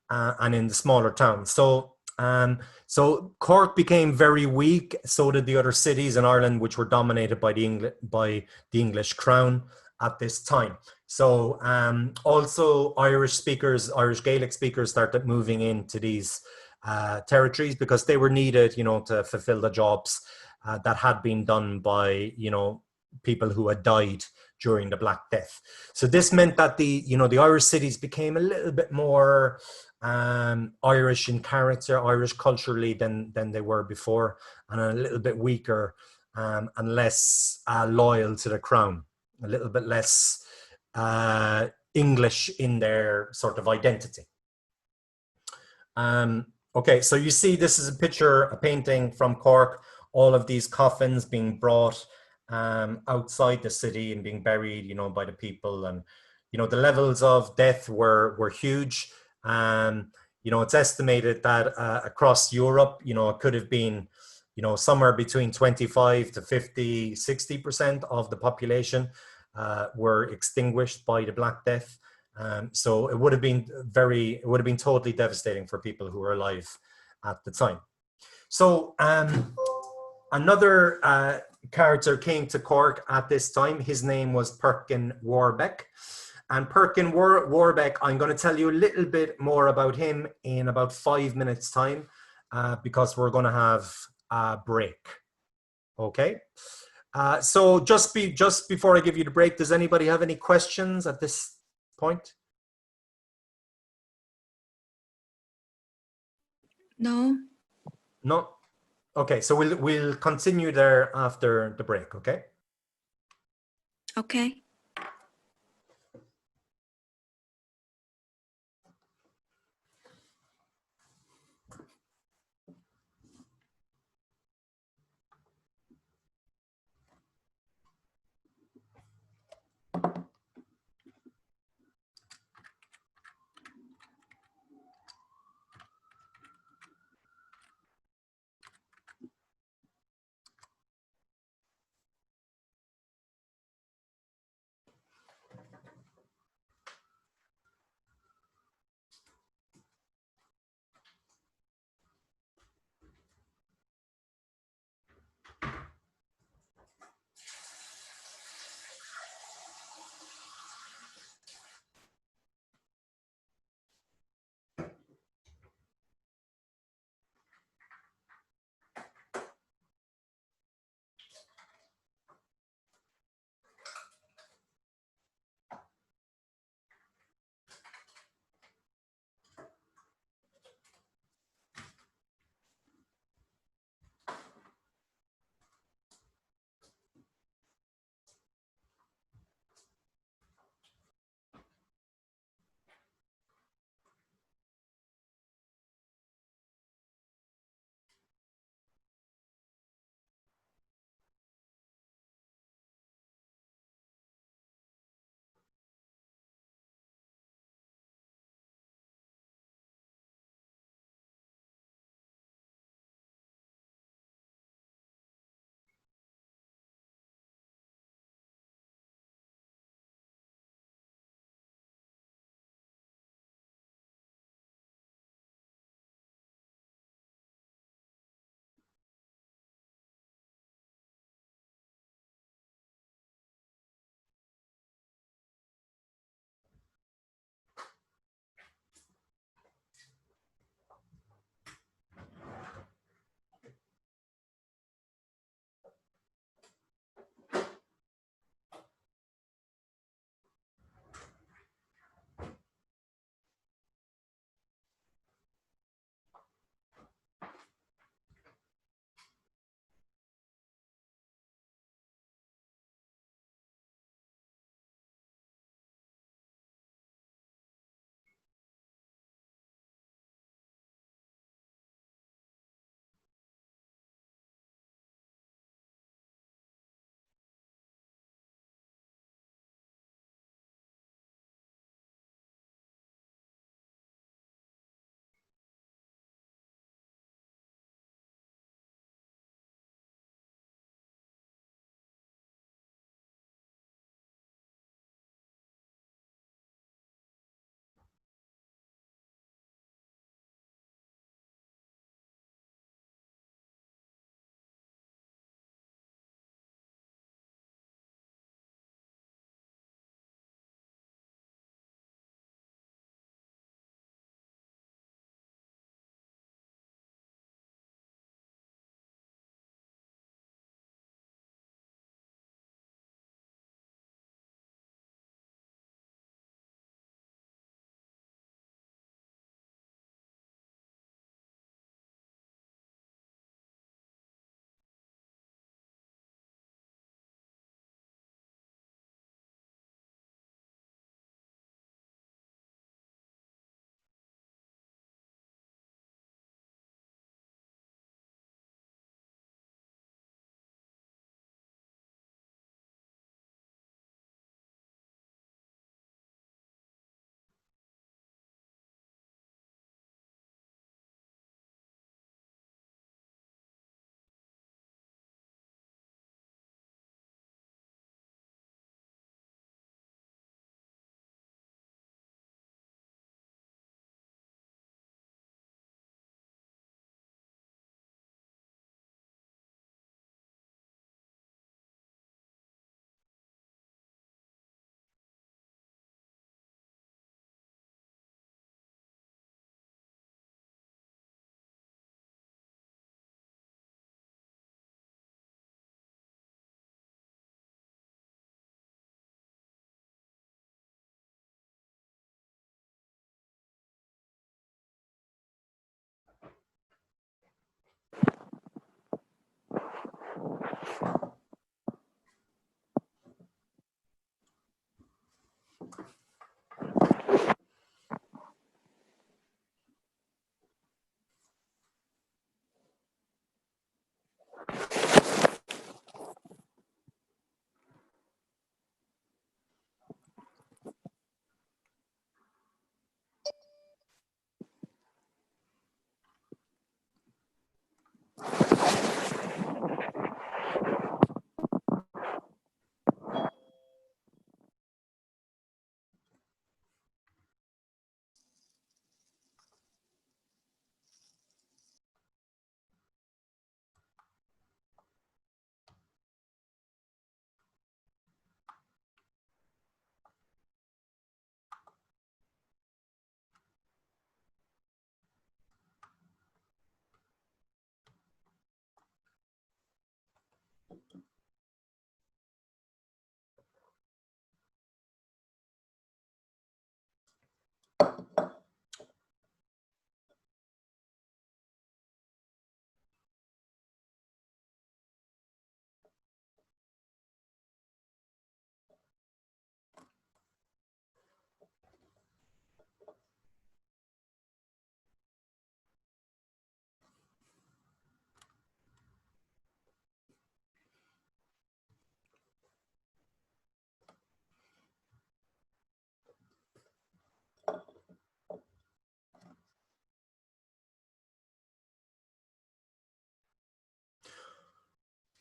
and in the smaller towns. So Cork became very weak. So did the other cities in Ireland, which were dominated by the English crown at this time. So also Irish Gaelic speakers started moving into these territories because they were needed, to fulfill the jobs that had been done by, people who had died during the Black Death. So this meant that the Irish cities became a little bit more Irish in character, Irish culturally than they were before, and a little bit weaker and less loyal to the crown, a little bit less English in their sort of identity. Okay, so you see this is a painting from Cork, all of these coffins being brought outside the city and being buried, by the people. And, the levels of death were huge. It's estimated that across Europe, it could have been, somewhere between 25 to 50, 60% of the population were extinguished by the Black Death. So it would have been totally devastating for people who were alive at the time. So another character came to Cork at this time. His name was Perkin Warbeck. And Perkin Warbeck, I'm going to tell you a little bit more about him in about 5 minutes' time because we're going to have a break. Okay? So just before I give you the break, does anybody have any questions at this point? No. No? Okay, so we'll continue there after the break, okay? Okay.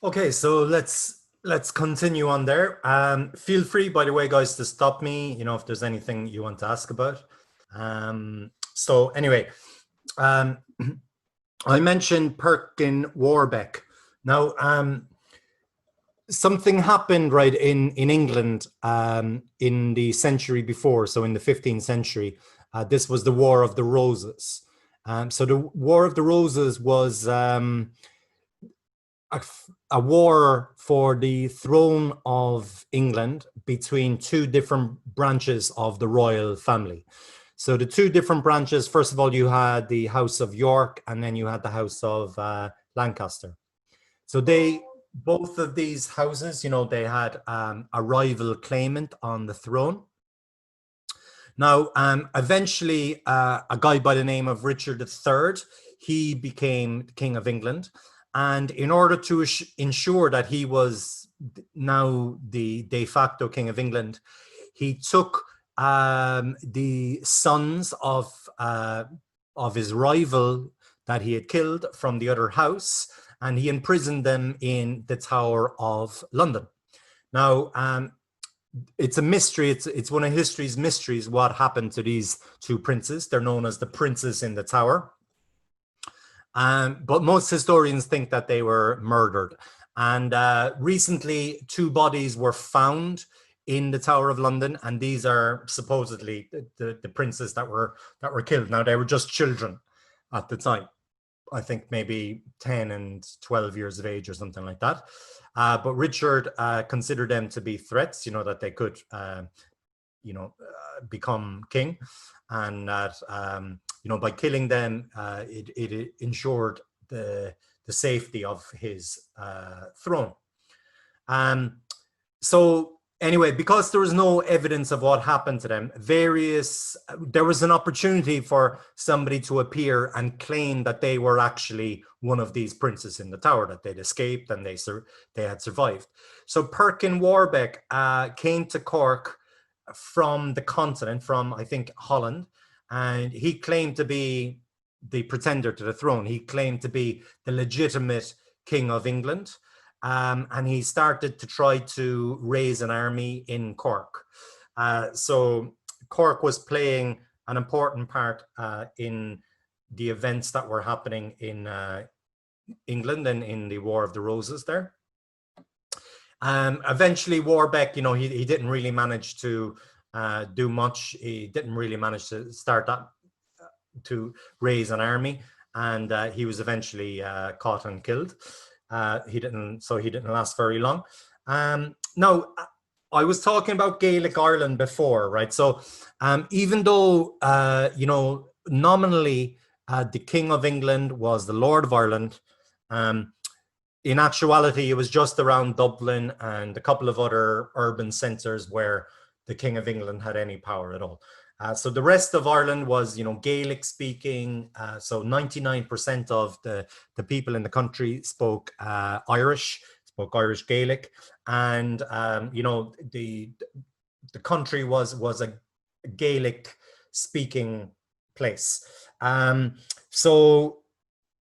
Okay, so let's continue on there. Feel free, by the way, guys, to stop me, if there's anything you want to ask about. So anyway, um, I mentioned Perkin Warbeck. Now, something happened right in England in the century before, so in the 15th century. This was the War of the Roses. So the War of the Roses was a war for the throne of England between two different branches of the royal family. So the two different branches, first of all, you had the House of York, and then you had the House of Lancaster. So both of these houses, they had a rival claimant on the throne. Now, eventually, a guy by the name of Richard III, he became King of England. And in order to ensure that he was now the de facto King of England, he took the sons of his rival that he had killed from the other house, and he imprisoned them in the Tower of London. Now, it's a mystery. It's one of history's mysteries what happened to these two princes. They're known as the princes in the Tower. But most historians think that they were murdered. And recently, two bodies were found in the Tower of London, and these are supposedly the princes that were killed. Now, they were just children at the time. I think maybe 10 and 12 years of age or something like that. But Richard considered them to be threats, that they could, become king, and that, by killing them, it ensured the safety of his throne. So anyway, because there was no evidence of what happened to them, there was an opportunity for somebody to appear and claim that they were actually one of these princes in the Tower, that they'd escaped and they had survived. So Perkin Warbeck came to Cork from the continent, from, I think, Holland, and he claimed to be the pretender to the throne. He claimed to be the legitimate King of England. And he started to try to raise an army in Cork. So Cork was playing an important part in the events that were happening in England and in the War of the Roses there. Eventually, Warbeck, he didn't really manage to do much. He didn't really manage to start that, to raise an army, and he was eventually caught and killed. He didn't last very long. Now, I was talking about Gaelic Ireland before, right? So even though, nominally the King of England was the Lord of Ireland, in actuality, it was just around Dublin and a couple of other urban centres where the King of England had any power at all. So the rest of Ireland was, Gaelic speaking. So 99% of the people in the country spoke Irish Gaelic, and the country was a Gaelic speaking place. So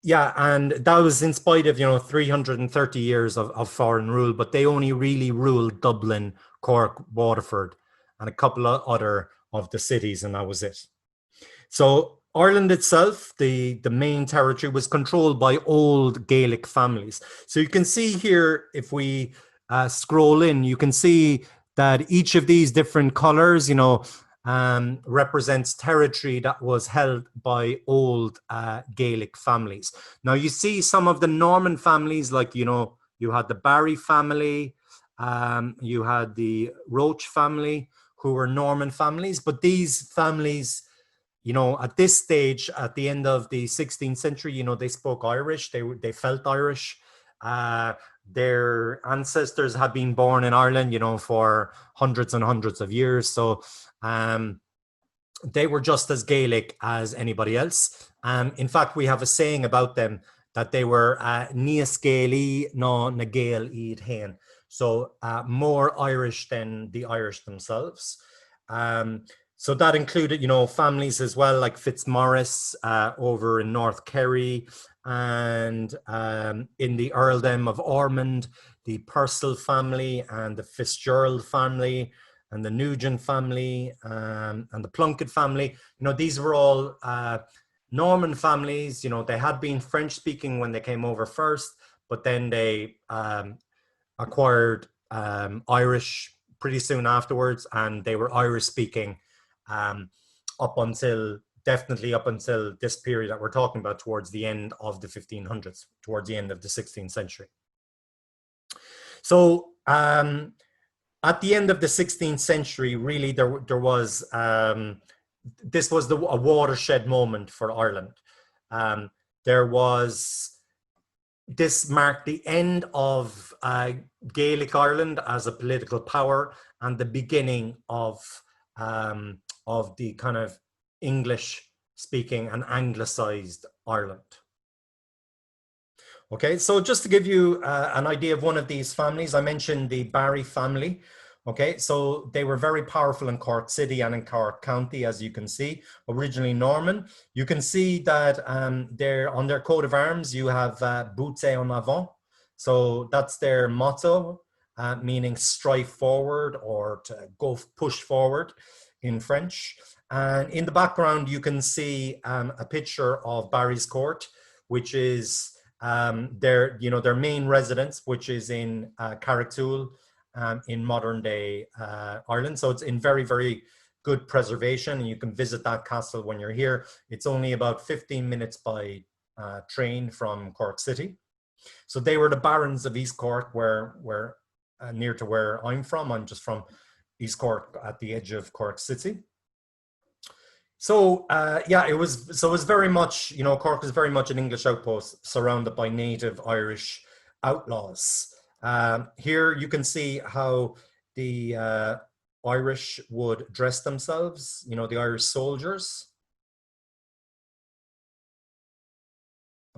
yeah, and that was in spite of 330 years of foreign rule, but they only really ruled Dublin, Cork, Waterford, and a couple of other of the cities, and that was it. So Ireland itself, the main territory, was controlled by old Gaelic families. So you can see here, if we scroll in, you can see that each of these different colors, represents territory that was held by old Gaelic families. Now you see some of the Norman families, like, you had the Barry family, you had the Roach family, who were Norman families, but these families, at this stage, at the end of the 16th century, they spoke Irish, they felt Irish. Their ancestors had been born in Ireland, for hundreds and hundreds of years. So they were just as Gaelic as anybody else. In fact, we have a saying about them that they were níos Gaelí ná na Gael iad hain. So more Irish than the Irish themselves. So that included, families as well, like Fitzmaurice over in North Kerry, and in the earldom of Ormond, the Purcell family and the Fitzgerald family and the Nugent family and the Plunkett family. These were all Norman families. They had been French speaking when they came over first, but then they acquired Irish pretty soon afterwards, and they were Irish speaking definitely up until this period that we're talking about, towards the end of the 1500s, towards the end of the 16th century. So at the end of the 16th century, really, there was this was a watershed moment for Ireland. This marked the end of Gaelic Ireland as a political power, and the beginning of the kind of English-speaking and Anglicized Ireland. Okay, so just to give you an idea of one of these families, I mentioned the Barry family. Okay, so they were very powerful in Cork City and in Cork County, as you can see, originally Norman. You can see that on their coat of arms, you have Boots en avant. So that's their motto, meaning strive forward, or to push forward in French. And in the background, you can see a picture of Barry's Court, which is their main residence, which is in Carrigtwohill, in modern day Ireland. So it's in very, very good preservation, and you can visit that castle when you're here. It's only about 15 minutes by train from Cork City. So they were the barons of East Cork, where near to where I'm from. I'm just from East Cork, at the edge of Cork City. So it was very much, Cork was very much an English outpost surrounded by native Irish outlaws. Here you can see how the Irish would dress themselves, the Irish soldiers.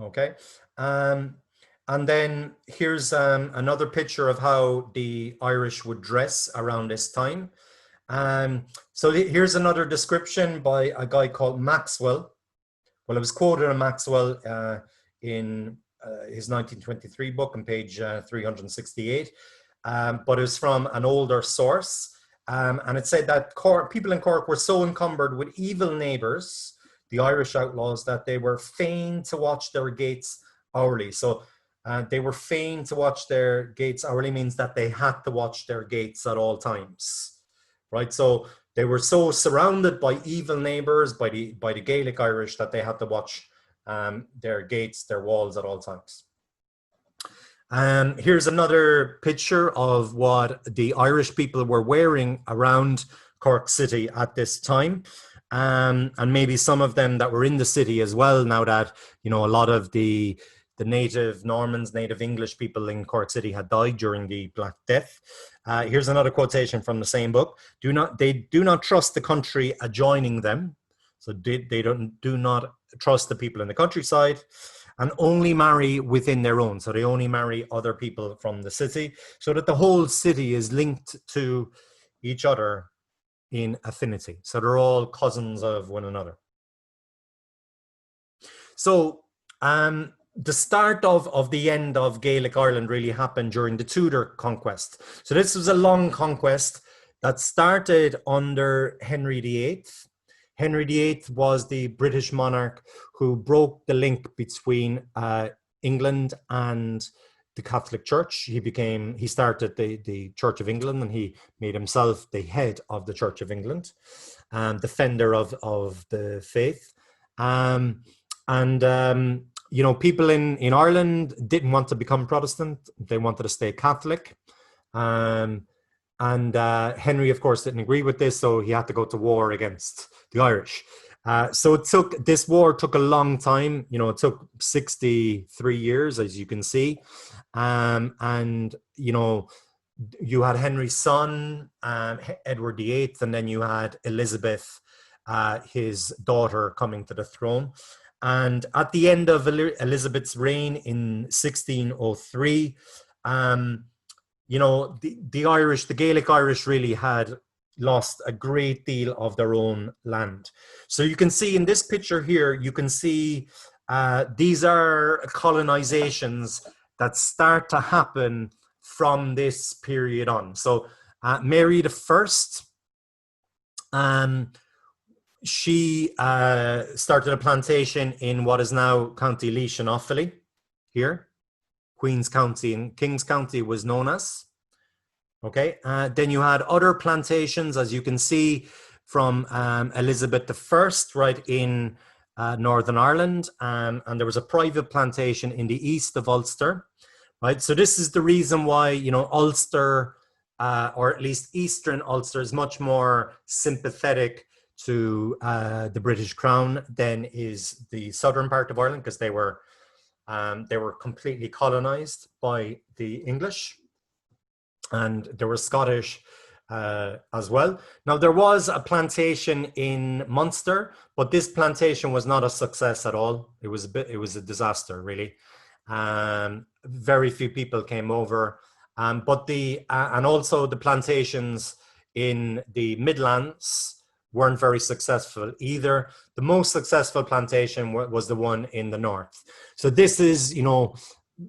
Okay. And then here's another picture of how the Irish would dress around this time. So here's another description by a guy called Maxwell. Well, it was quoted in Maxwell in his 1923 book on page 368, but it was from an older source. And it said that people in Cork were so encumbered with evil neighbours, the Irish outlaws, that they were fain to watch their gates hourly. So they were fain to watch their gates hourly means that they had to watch their gates at all times, right? So they were so surrounded by evil neighbours, by the Gaelic Irish, that they had to watch their gates, their walls at all times. Here's another picture of what the Irish people were wearing around Cork City at this time. And maybe some of them that were in the city as well, now that, a lot of the the native Normans, native English people in Cork City had died during the Black Death. Here's another quotation from the same book. They do not trust the country adjoining them. So they do not trust the people in the countryside, and only marry within their own. So they only marry other people from the city, so that the whole city is linked to each other in affinity. So they're all cousins of one another. So the start of the end of Gaelic Ireland really happened during the Tudor conquest. So this was a long conquest that started under Henry VIII. Henry VIII was the British monarch who broke the link between England and the Catholic Church. He started the Church of England, and he made himself the head of the Church of England, defender of the faith. You know, people in Ireland didn't want to become Protestant. They wanted to stay Catholic. Henry, of course, didn't agree with this, so he had to go to war against the Irish. So this war took a long time. You know, it took 63 years, as you can see. You know, you had Henry's son, Edward VIII, and then you had Elizabeth, his daughter, coming to the throne. And at the end of Elizabeth's reign in 1603, you know, the Gaelic Irish really had lost a great deal of their own land. So you can see in this picture here, you can see these are colonizations that start to happen from this period on. So Mary the First, she started a plantation in what is now County Laois and Offaly here. Queen's County and King's County was known as. Okay, then you had other plantations, as you can see, from Elizabeth I, right in Northern Ireland, and there was a private plantation in the east of Ulster, right? So this is the reason why, you know, Ulster, or at least Eastern Ulster, is much more sympathetic to the British Crown than is the southern part of Ireland, because they were completely colonized by the English, and there were Scottish as well. Now, there was a plantation in Munster, but this plantation was not a success at all. It was a disaster, really. Very few people came over, and also the plantations in the Midlands weren't very successful either. The most successful plantation was the one in the north. So this is, you know,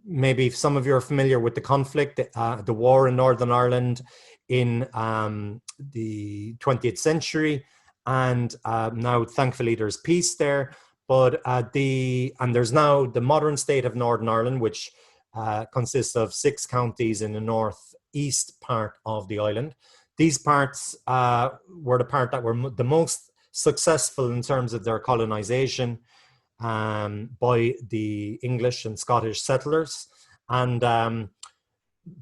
maybe some of you are familiar with the conflict, the war in Northern Ireland in the 20th century. And now, thankfully, there's peace there. But there's now the modern state of Northern Ireland, which consists of 6 counties in the northeast part of the island. These parts were the part that were the most successful in terms of their colonization by the English and Scottish settlers, and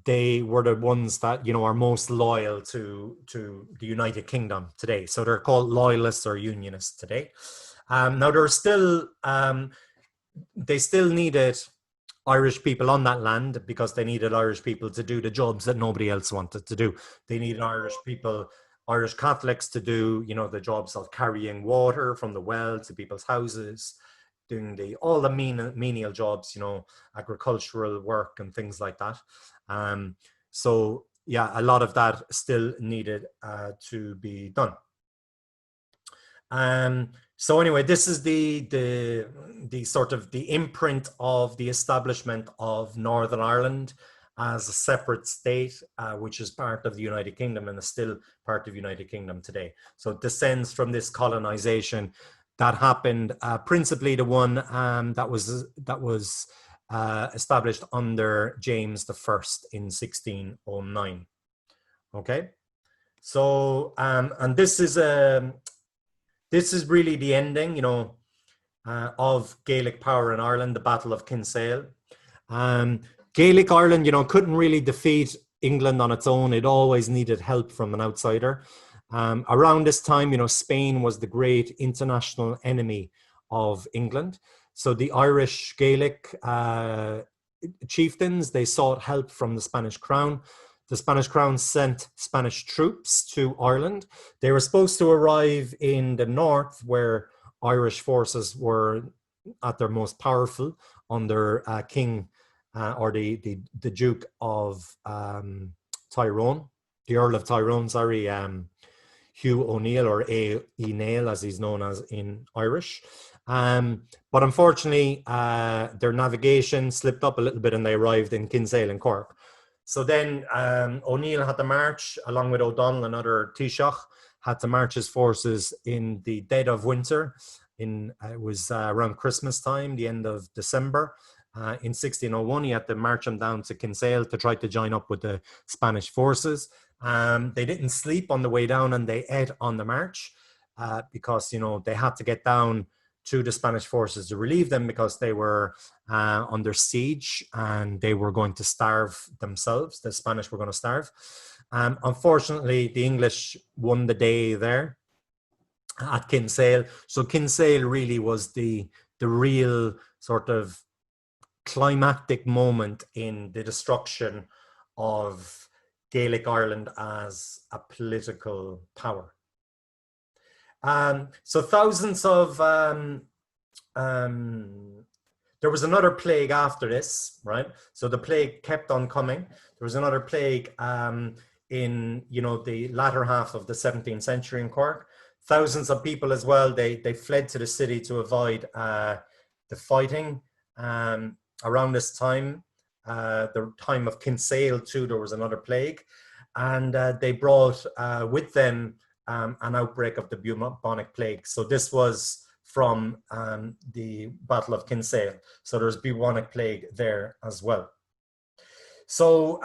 they were the ones that, you know, are most loyal to the United Kingdom today. So they're called loyalists or unionists today. Now there are still they still needed Irish people on that land, because they needed Irish people to do the jobs that nobody else wanted to do. They needed Irish people, Irish Catholics, to do, you know, the jobs of carrying water from the well to people's houses, doing all the menial jobs, you know, agricultural work and things like that. So yeah, a lot of that still needed to be done. So anyway, this is the sort of the imprint of the establishment of Northern Ireland as a separate state, which is part of the United Kingdom and is still part of the United Kingdom today. So it descends from this colonization that happened, principally the one that was established under James I in 1609. Okay, so and this is really the ending, you know, of Gaelic power in Ireland, the Battle of Kinsale. Gaelic Ireland, you know, couldn't really defeat England on its own. It always needed help from an outsider. Around this time, you know, Spain was the great international enemy of England. So the Irish Gaelic chieftains, they sought help from the Spanish crown. The Spanish crown sent Spanish troops to Ireland. They were supposed to arrive in the north, where Irish forces were at their most powerful under King or the Duke of Tyrone, the Earl of Tyrone, sorry, Hugh O'Neill, or A. E. Nail, as he's known as in Irish. But unfortunately, their navigation slipped up a little bit and they arrived in Kinsale in Cork. So then O'Neill had to march, along with O'Donnell and other Taoiseach, had to march his forces in the dead of winter. It was around Christmas time, the end of December. In 1601, he had to march them down to Kinsale to try to join up with the Spanish forces. They didn't sleep on the way down, and they ate on the march because, you know, they had to get down to the Spanish forces to relieve them, because they were under siege and they were going to starve themselves. The Spanish were going to starve. Unfortunately, the English won the day there at Kinsale. So Kinsale really was the real sort of climactic moment in the destruction of Gaelic Ireland as a political power. So thousands of there was another plague after this, right? So the plague kept on coming. There was another plague in, you know, the latter half of the 17th century in Cork. Thousands of people as well, they fled to the city to avoid the fighting. Around this time, the time of Kinsale too, there was another plague, and they brought with them an outbreak of the bubonic plague. So this was from the Battle of Kinsale. So there's bubonic plague there as well. So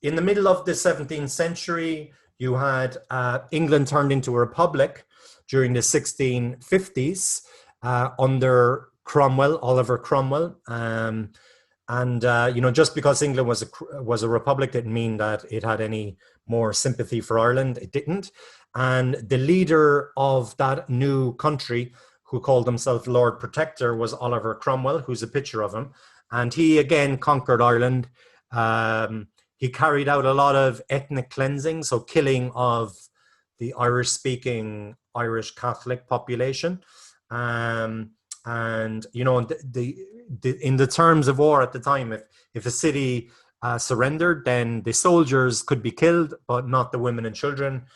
in the middle of the 17th century, you had England turned into a republic during the 1650s under Cromwell, Oliver Cromwell. You know, just because England was a republic didn't mean that it had any more sympathy for Ireland. It didn't. And the leader of that new country, who called himself Lord Protector, was Oliver Cromwell, who's a picture of him. And he again conquered Ireland. He carried out a lot of ethnic cleansing, so killing of the Irish-speaking Irish Catholic population. And you know, in the terms of war at the time, if a city surrendered, then the soldiers could be killed, but not the women and children.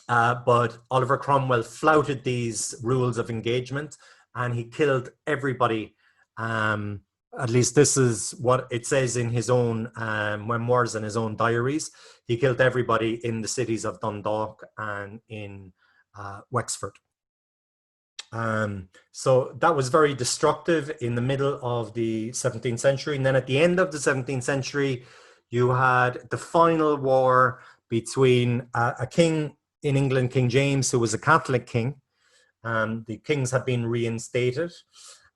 But Oliver Cromwell flouted these rules of engagement, and he killed everybody. At least this is what it says in his own memoirs and his own diaries. He killed everybody in the cities of Dundalk and in Wexford. So that was very destructive in the middle of the 17th century. And then at the end of the 17th century, you had the final war between a king in England, King James, who was a Catholic king. The kings had been reinstated.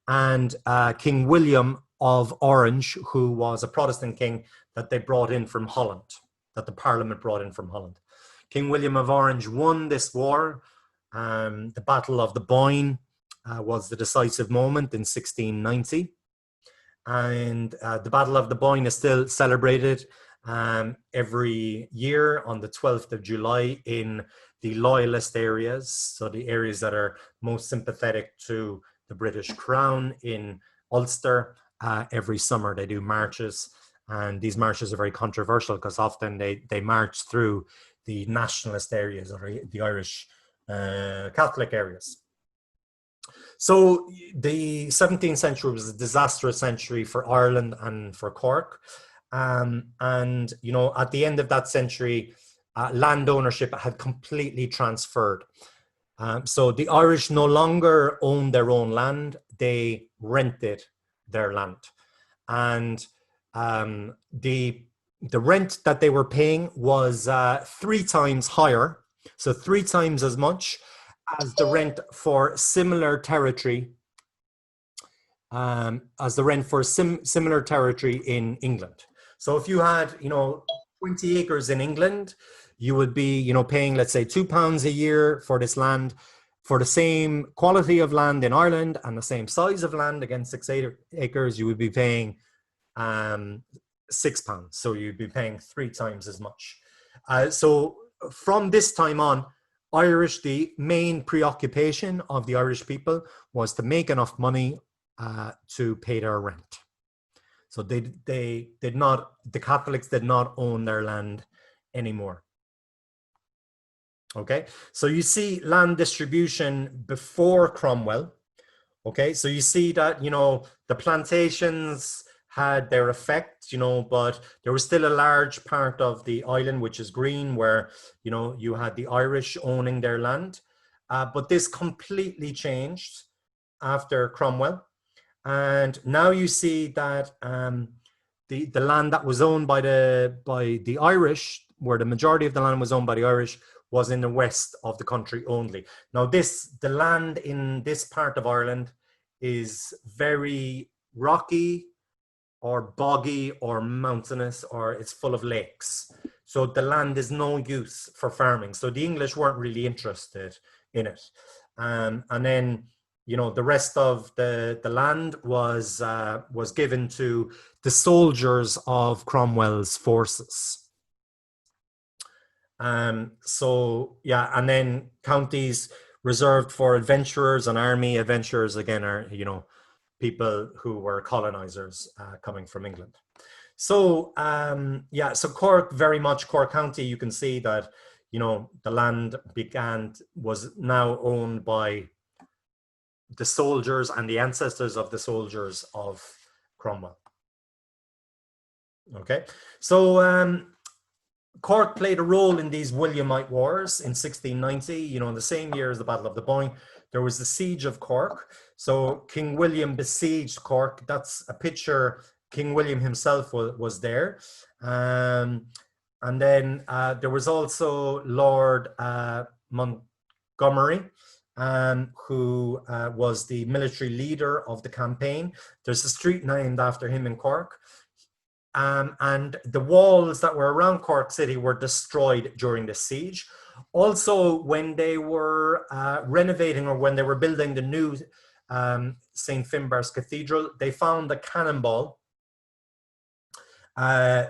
And King William of Orange, who was a Protestant king that they brought in from Holland, that the Parliament brought in from Holland. King William of Orange won this war. The Battle of the Boyne was the decisive moment in 1690. And the Battle of the Boyne is still celebrated every year on the 12th of July in the loyalist areas, so the areas that are most sympathetic to the British Crown in Ulster. Every summer they do marches, and these marches are very controversial because often they march through the nationalist areas or the Irish Catholic areas. So the 17th century was a disastrous century for Ireland and for Cork. And, you know, at the end of that century, land ownership had completely transferred. So the Irish no longer owned their own land, they rented their land. And the rent that they were paying was 3 times higher, so 3 times as much as the rent for similar territory, similar territory in England. So if you had, you know, 20 acres in England, you would be, you know, paying, let's say, £2 a year for this land. For the same quality of land in Ireland and the same size of land, again 6 acres, you would be paying £6. So you'd be paying 3 times as much. So from this time on, the main preoccupation of the Irish people was to make enough money to pay their rent. So the Catholics did not own their land anymore. Okay, so you see land distribution before Cromwell. Okay, so you see that, the plantations had their effect, but there was still a large part of the island, which is green, where, you had the Irish owning their land. But this completely changed after Cromwell. And now you see that the land that was owned by the Irish, where the majority of the land was owned by the Irish, was in the west of the country only. Now the land in this part of Ireland is very rocky or boggy or mountainous, or it's full of lakes. So the land is no use for farming. So the English weren't really interested in it. And then, the rest of the land was given to the soldiers of Cromwell's forces. So yeah, and then counties reserved for adventurers and army. Adventurers, again, are, people who were colonizers coming from England. So yeah, so Cork County, you can see that, the land was now owned by the soldiers and the ancestors of the soldiers of Cromwell. Okay, so Cork played a role in these Williamite wars in 1690, in the same year as the Battle of the Boyne. There was the Siege of Cork. So King William besieged Cork. That's a picture. King William himself was there. And then there was also Lord Montgomery, who was the military leader of the campaign. There's a street named after him in Cork. And the walls that were around Cork City were destroyed during the siege. Also, when they were renovating, or when they were building the new St. Finbarr's Cathedral, they found a cannonball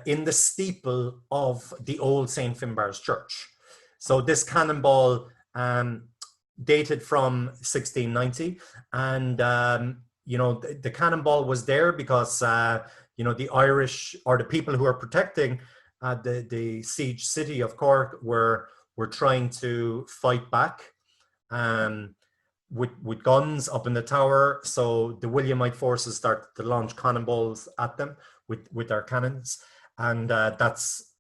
in the steeple of the old St. Finbarr's Church. So this cannonball dated from 1690, and the cannonball was there because the Irish, or the people who are protecting the siege city of Cork, were trying to fight back with guns up in the tower. So the Williamite forces started to launch cannonballs at them with their cannons, and that's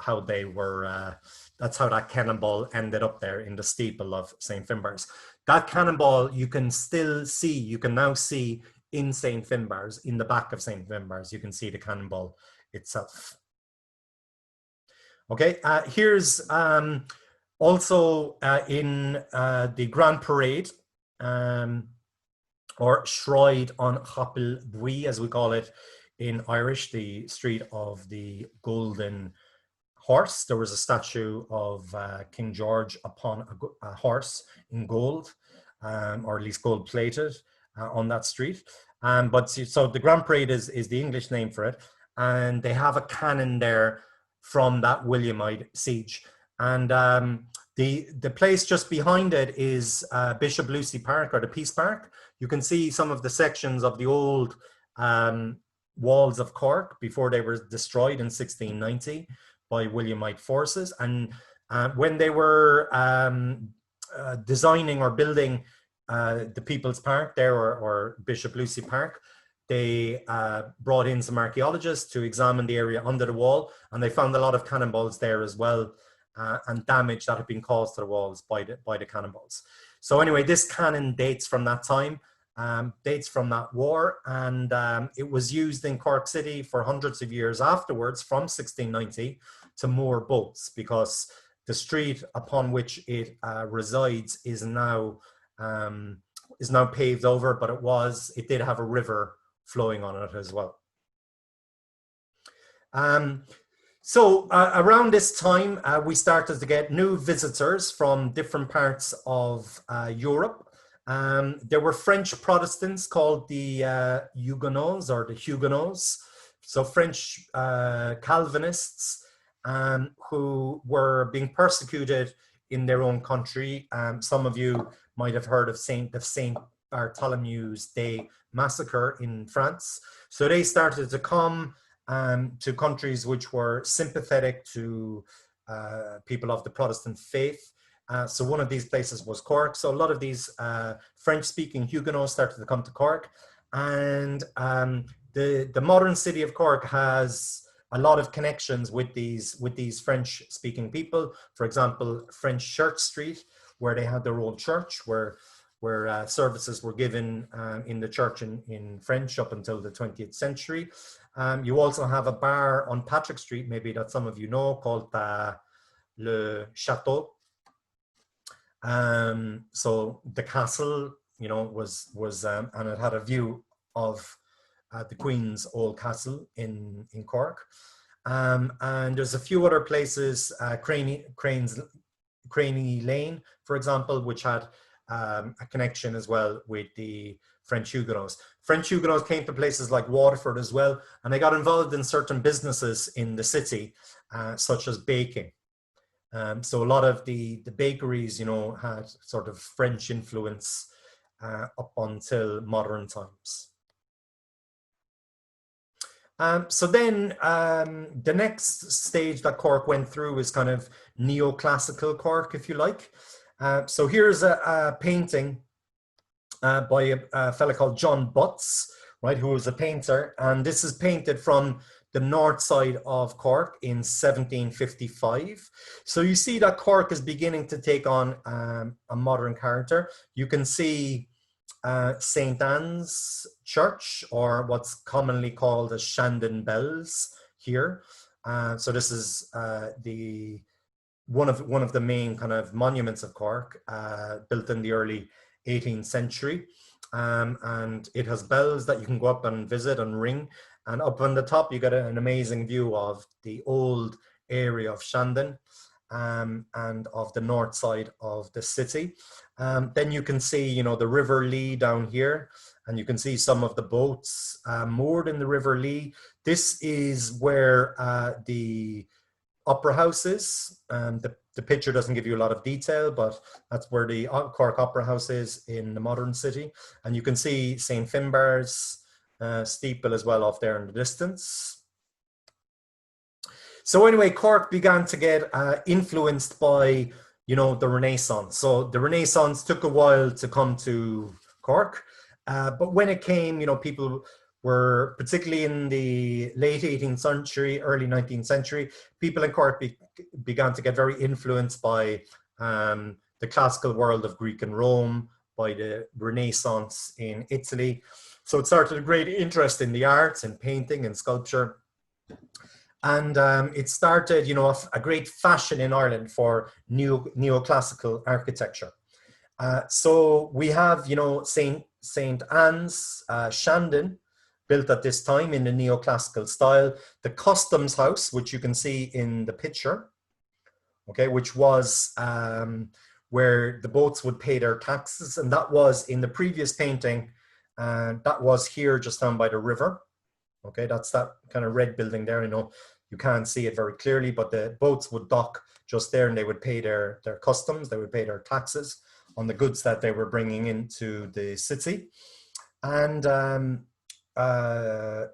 how they were. That's how that cannonball ended up there in the steeple of St. Finbarr's. That cannonball you can still see. You can now see in St. Finbarr's, in the back of St. Finbarr's, you can see the cannonball itself. Okay, here's also in the Grand Parade, or Shroud on Chapel Bui, as we call it in Irish, the street of the Golden Horse. There was a statue of King George upon a horse in gold, or at least gold plated, on that street. So the Grand Parade is the English name for it, and they have a cannon there from that Williamite siege. And the place just behind it is Bishop Lucy Park, or the Peace Park. You can see some of the sections of the old walls of Cork before they were destroyed in 1690 by Williamite forces. And when they were designing or building the People's Park there, or Bishop Lucy Park, they brought in some archaeologists to examine the area under the wall, and they found a lot of cannonballs there as well, and damage that had been caused to the walls by the cannonballs. So anyway, this cannon dates from that time, dates from that war, and it was used in Cork City for hundreds of years afterwards, from 1690, to moor boats, because the street upon which it resides is now paved over, but it did have a river flowing on it as well. Around this time, we started to get new visitors from different parts of Europe. There were French Protestants called the Huguenots or the Huguenots, so French Calvinists who were being persecuted in their own country. Some of you might have heard of Saint Bartholomew's Day massacre in France. So they started to come to countries which were sympathetic to people of the Protestant faith. So one of these places was Cork. So a lot of these French-speaking Huguenots started to come to Cork. And the modern city of Cork has a lot of connections with these French-speaking people. For example, French Church Street, where they had their own church, where services were given in the church in French up until the 20th century. You also have a bar on Patrick Street, maybe that some of you know, called Le Château. So the castle, you know, was and it had a view of the Queen's old castle in Cork. And there's a few other places, Craney Lane, for example, which had a connection as well with the French Huguenots. French Huguenots came to places like Waterford as well, and they got involved in certain businesses in the city, such as baking. So a lot of the bakeries, you know, had sort of French influence up until modern times. So then the next stage that Cork went through is kind of neoclassical Cork, if you like. So here's a painting by a fella called John Butts, right, who was a painter. And this is painted from the north side of Cork in 1755. So you see that Cork is beginning to take on a modern character. You can see St. Anne's Church, or what's commonly called as Shandon Bells here. So this is one of the main kind of monuments of Cork, built in the early 18th century. And it has bells that you can go up and visit and ring. And up on the top, you get an amazing view of the old area of Shandon and of the north side of the city. Then you can see, you know, the River Lee down here, and you can see some of the boats moored in the River Lee. This is where the Opera House is. The picture doesn't give you a lot of detail, but that's where the Cork Opera House is in the modern city. And you can see St. Finbarr's steeple as well off there in the distance. So anyway, Cork began to get influenced by, you know, the Renaissance. So the Renaissance took a while to come to Cork, but when it came, you know, people were, particularly in the late 18th century, early 19th century, people in Cork began to get very influenced by the classical world of Greek and Rome, by the Renaissance in Italy. So it started a great interest in the arts and painting and sculpture. And it started, you know, a great fashion in Ireland for neoclassical architecture. So we have, you know, St. Anne's, Shandon, built at this time in the neoclassical style. The Customs House, which you can see in the picture, okay, which was where the boats would pay their taxes. And that was in the previous painting, that was here just down by the river. Okay, that's that kind of red building there. You know, you can't see it very clearly, but the boats would dock just there and they would pay their customs, they would pay their taxes on the goods that they were bringing into the city. And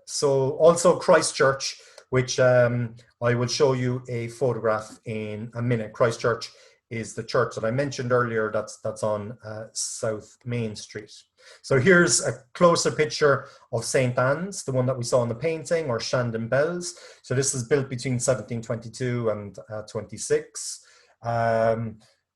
so also Christchurch, which I will show you a photograph in a minute. Christchurch is the church that I mentioned earlier, that's on South Main Street. So here's a closer picture of St. Anne's, the one that we saw in the painting, or Shandon Bells. So this is built between 1722 and 26.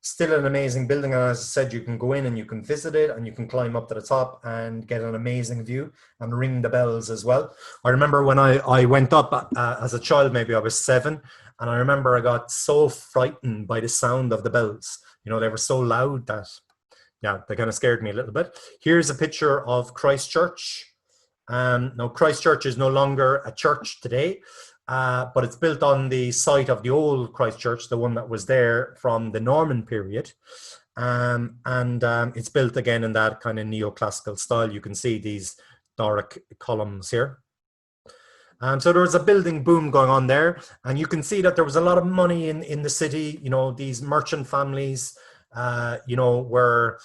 Still an amazing building, and as I said, you can go in and you can visit it and you can climb up to the top and get an amazing view and ring the bells as well. I remember when I went up as a child, maybe I was 7, and I remember I got so frightened by the sound of the bells. You know, they were so loud that, yeah, they kind of scared me a little bit. Here's a picture of Christchurch. Now, Christchurch is no longer a church today. but it's built on the site of the old Christ Church, the one that was there from the Norman period. It's built again in that kind of neoclassical style. You can see these Doric columns here. So there was a building boom going on there, and you can see that there was a lot of money in the city. You know, these merchant families, you know, were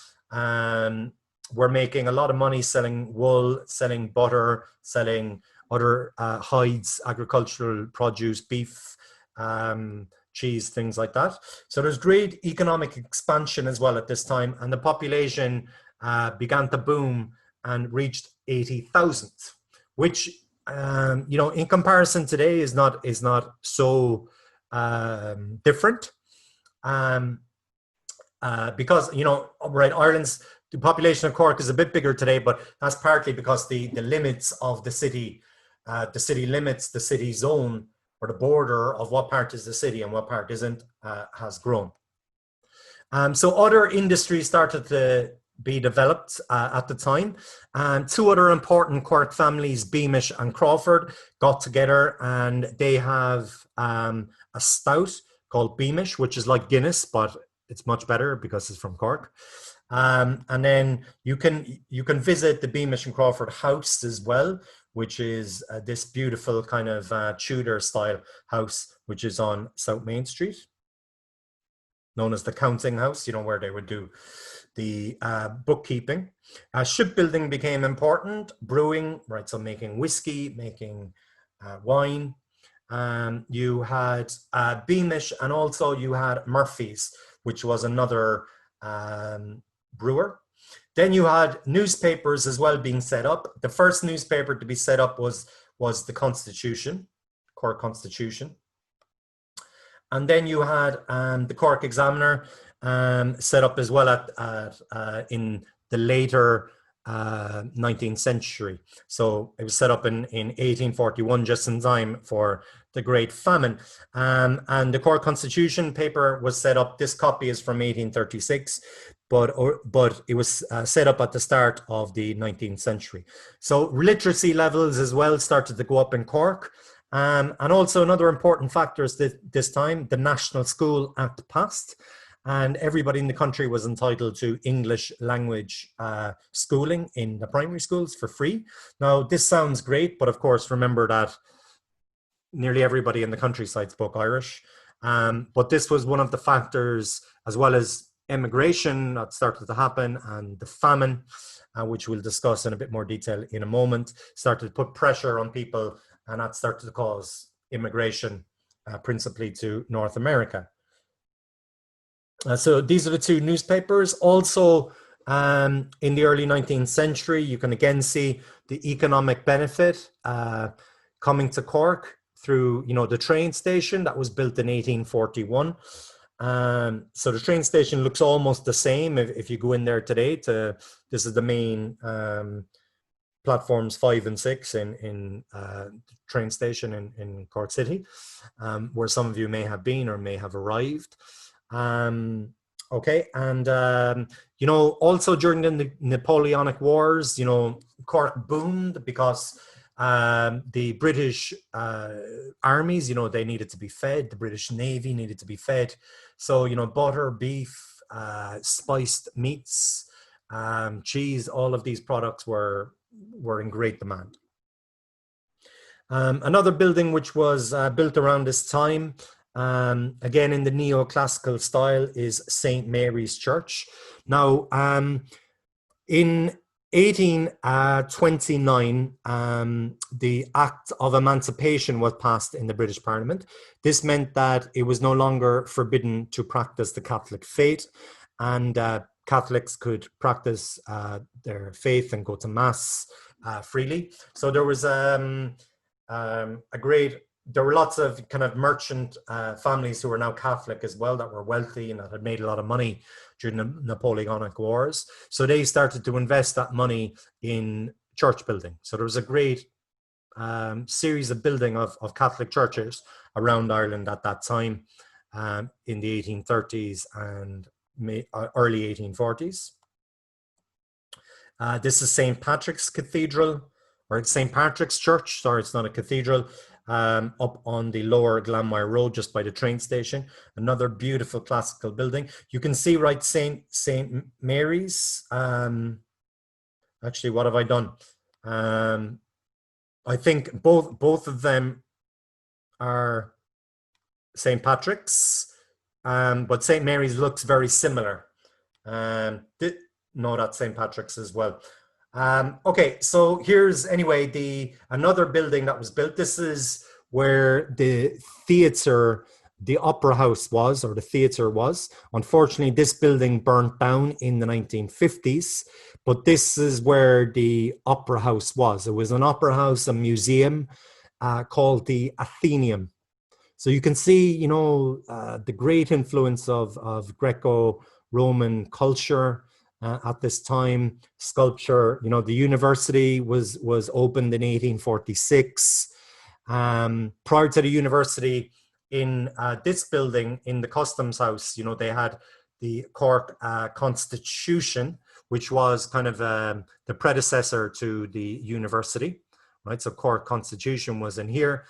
making a lot of money selling wool, selling butter, selling other hides, agricultural produce, beef, cheese, things like that. So there's great economic expansion as well at this time, and the population began to boom and reached 80,000, which you know, in comparison today is not so different, because, you know, right, the population of Cork is a bit bigger today, but that's partly because the limits of the city limits, the city zone or the border of what part is the city and what part isn't, has grown. So other industries started to be developed at the time, and two other important Cork families, Beamish and Crawford, got together, and they have a stout called Beamish, which is like Guinness, but it's much better because it's from Cork. And then you can visit the Beamish and Crawford house as well, which is this beautiful kind of Tudor style house, which is on South Main Street, known as the counting house, you know, where they would do the bookkeeping. Shipbuilding became important, brewing, right, so making whiskey, making wine. You had Beamish, and also you had Murphy's, which was another brewer. Then you had newspapers as well being set up. The first newspaper to be set up was the Constitution, Cork Constitution. And then you had the Cork Examiner set up as well in the later 19th century. So it was set up in 1841, just in time for the Great Famine. And the Cork Constitution paper was set up. This copy is from 1836, but it was set up at the start of the 19th century. So literacy levels as well started to go up in Cork. And also another important factor is that this time the National School Act passed, and everybody in the country was entitled to English language schooling in the primary schools for free. Now, this sounds great, but of course, remember that nearly everybody in the countryside spoke Irish. But this was one of the factors, as well as immigration that started to happen, and the famine, which we'll discuss in a bit more detail in a moment, started to put pressure on people, and that started to cause immigration, principally to North America. So these are the two newspapers. Also, in the early 19th century, you can again see the economic benefit coming to Cork through, you know, the train station that was built in 1841. So the train station looks almost the same if you go in there today. This is the main platforms 5 and 6 in the train station in Cork City, where some of you may have been or may have arrived. Okay, and you know, also during the Napoleonic Wars, you know, Cork boomed because the British armies, you know, they needed to be fed. The British Navy needed to be fed. So, you know, butter, beef, spiced meats, cheese, all of these products were in great demand. Another building which was built around this time, again in the neoclassical style, is St. Mary's Church. Now, in 1829, the Act of Emancipation was passed in the British Parliament. This meant that it was no longer forbidden to practice the Catholic faith, and Catholics could practice their faith and go to Mass freely. So there was there were lots of kind of merchant families who were now Catholic as well, that were wealthy and that had made a lot of money during the Napoleonic Wars. So they started to invest that money in church building. So there was a great series of building of Catholic churches around Ireland at that time, in the 1830s and early 1840s. This is St. Patrick's Cathedral, or St. Patrick's Church. Sorry, it's not a cathedral. up on the lower Glanmire Road, just by the train station. Another beautiful classical building. You can see, right, Saint Mary's. Actually, what have I done? I think both of them are St. Patrick's, but St. Mary's looks very similar. No, that's St. Patrick's as well. Okay, so here's anyway another building that was built. This is where the theatre, the opera house was, or the theatre was. Unfortunately, this building burnt down in the 1950s, but this is where the opera house was. It was an opera house, a museum called the Athenaeum. So you can see, you know, the great influence of Greco-Roman culture at this time. Sculpture, you know, the university was opened in 1846. Prior to the university, in this building, in the Customs House, you know, they had the Cork Constitution, which was kind of the predecessor to the university, right? So Cork Constitution was in here.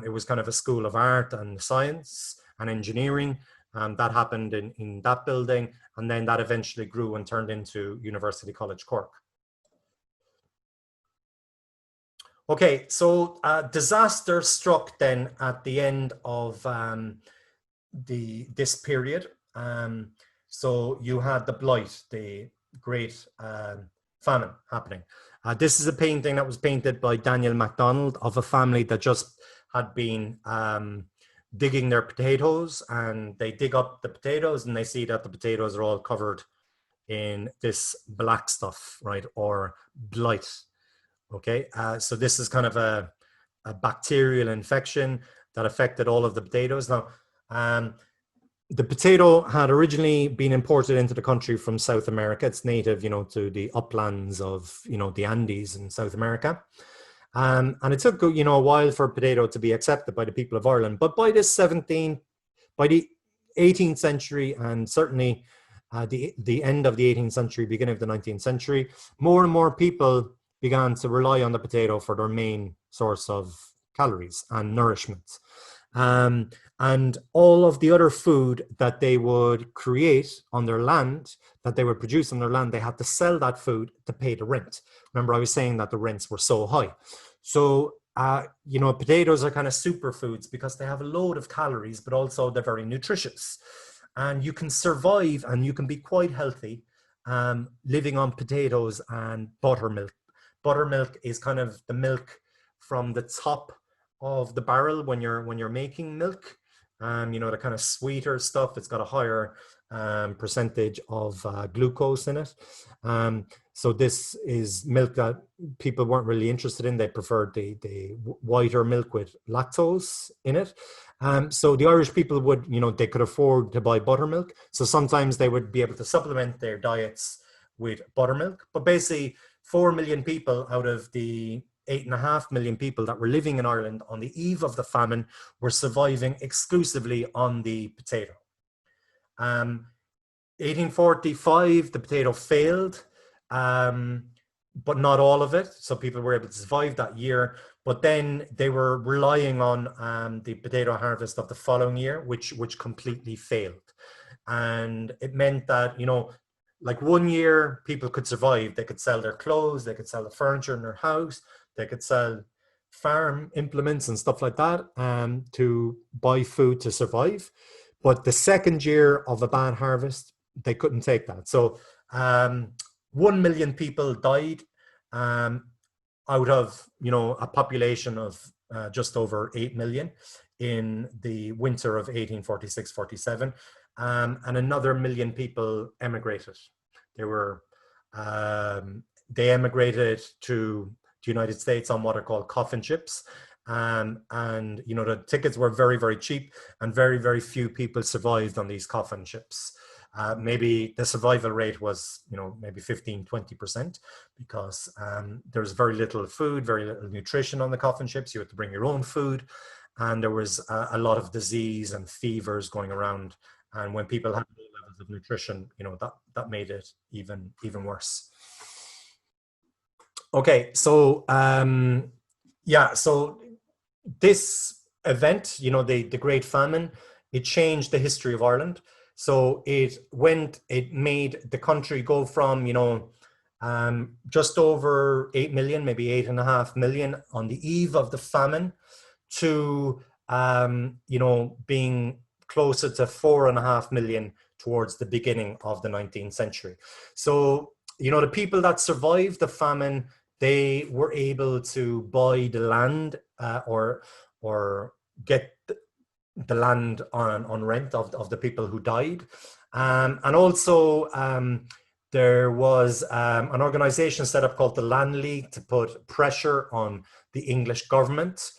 It was kind of a school of art and science and engineering. That happened in that building, and then that eventually grew and turned into University College Cork. Okay, so disaster struck then at the end of this period. So you had the Blight, the great famine happening. This is a painting that was painted by Daniel MacDonald of a family that just had been digging their potatoes, and they dig up the potatoes and they see that the potatoes are all covered in this black stuff, right, or blight. Okay, so this is kind of a bacterial infection that affected all of the potatoes. Now, the potato had originally been imported into the country from South America. It's native, you know, to the uplands of, you know, the Andes in South America. And it took, you know, a while for potato to be accepted by the people of Ireland. But by the 18th century, and certainly the end of the 18th century, beginning of the 19th century, more and more people began to rely on the potato for their main source of calories and nourishment. And all of the other food that they would create on their land, that they would produce on their land, they had to sell that food to pay the rent. Remember, I was saying that the rents were so high. So, you know, potatoes are kind of superfoods because they have a load of calories, but also they're very nutritious. And you can survive and you can be quite healthy living on potatoes and buttermilk. Buttermilk is kind of the milk from the top of the barrel when you're making milk. You know, the kind of sweeter stuff. It's got a higher percentage of glucose in it. So this is milk that people weren't really interested in. They preferred the whiter milk with lactose in it. So the Irish people would, you know, they could afford to buy buttermilk. So sometimes they would be able to supplement their diets with buttermilk. But basically, 4 million people out of the 8.5 million people that were living in Ireland on the eve of the famine were surviving exclusively on the potato. 1845, the potato failed, but not all of it. So people were able to survive that year. But then they were relying on the potato harvest of the following year, which completely failed. And it meant that, you know, like 1 year people could survive. They could sell their clothes, they could sell the furniture in their house, they could sell farm implements and stuff like that to buy food to survive. But the second year of a bad harvest, they couldn't take that. So 1 million people died out of, you know, a population of just over 8 million in the winter of 1846-47. And another million people emigrated. They emigrated to the United States on what are called coffin ships. And, you know, the tickets were very, very cheap, and very, very few people survived on these coffin ships. Maybe the survival rate was, you know, maybe 15-20%, because there's very little food, very little nutrition on the coffin ships. You had to bring your own food, and there was a lot of disease and fevers going around. And when people had low levels of nutrition, you know, that made it even worse. Okay, so yeah, so this event, you know, the Great Famine, it changed the history of Ireland. So it made the country go from, you know, just over 8 million, maybe 8.5 million on the eve of the famine to, you know, being closer to 4.5 million towards the beginning of the 19th century. So, you know, the people that survived the famine, they were able to buy the land or get the land on rent of the people who died. And also, there was an organization set up called the Land League to put pressure on the English government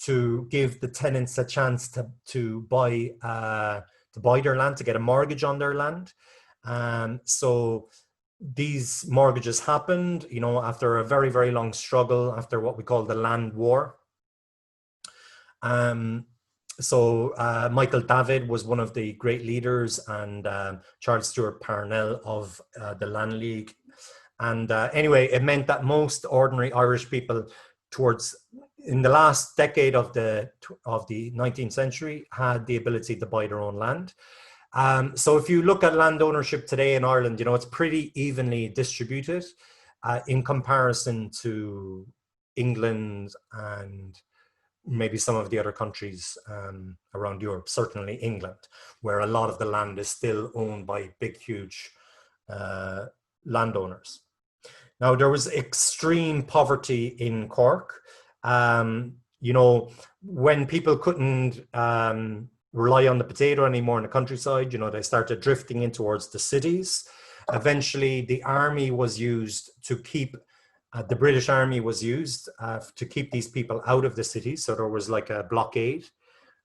to give the tenants a chance to buy their land, to get a mortgage on their land. So these mortgages happened, you know, after a very, very long struggle, after what we call the Land War. Michael David was one of the great leaders, and Charles Stewart Parnell of the Land League. And anyway, it meant that most ordinary Irish people in the last decade of the 19th century had the ability to buy their own land. So if you look at land ownership today in Ireland, you know, it's pretty evenly distributed in comparison to England and maybe some of the other countries around Europe, certainly England, where a lot of the land is still owned by big, huge landowners. Now, there was extreme poverty in Cork. You know, when people couldn't rely on the potato anymore in the countryside, you know, they started drifting in towards the cities. Eventually, the army was used to keep the British Army was used to keep these people out of the city. So there was like a blockade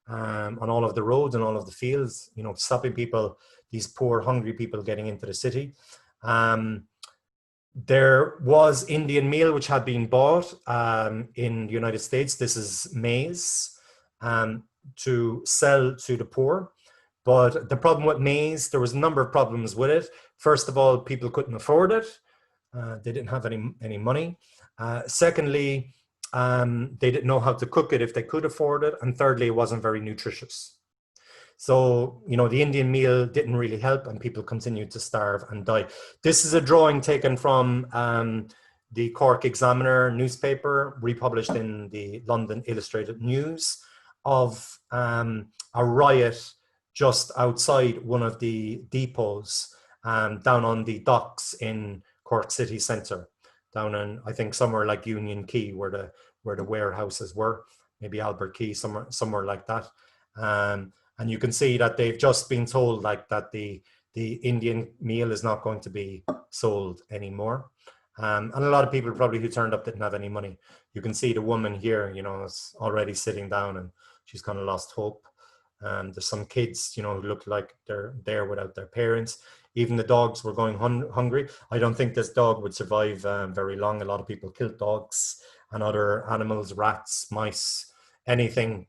on all of the roads and all of the fields, you know, stopping people, these poor, hungry people getting into the city. There was Indian meal, which had been bought in the United States. This is maize to sell to the poor. But the problem with maize, there was a number of problems with it. First of all, people couldn't afford it. They didn't have any money. Secondly, they didn't know how to cook it if they could afford it. And thirdly, it wasn't very nutritious. So, you know, the Indian meal didn't really help, and people continued to starve and die. This is a drawing taken from the Cork Examiner newspaper, republished in the London Illustrated News, of a riot just outside one of the depots down on the docks in Cork city centre, down in, I think, somewhere like Union Quay, where the warehouses were, maybe Albert Quay, somewhere like that. And you can see that they've just been told like that the Indian meal is not going to be sold anymore. And a lot of people probably who turned up didn't have any money. You can see the woman here, you know, is already sitting down and she's kind of lost hope. There's some kids, you know, who look like they're there without their parents. Even the dogs were going hungry. I don't think this dog would survive very long. A lot of people killed dogs and other animals, rats, mice, anything,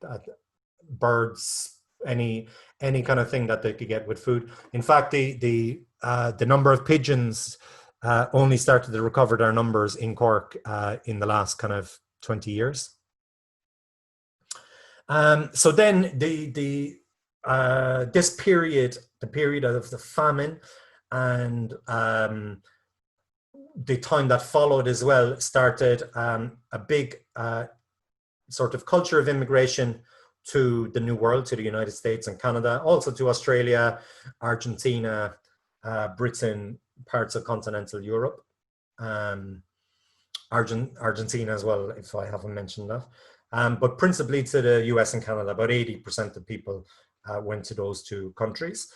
birds, any kind of thing that they could get with food. In fact, the number of pigeons only started to recover their numbers in Cork in the last kind of 20 years. So then this period, the period of the famine, and the time that followed as well, started a big sort of culture of immigration to the New World, to the United States and Canada, also to Australia, Argentina, Britain, parts of continental Europe, Argentina as well, if I haven't mentioned that. But principally to the US and Canada. About 80% of people went to those two countries.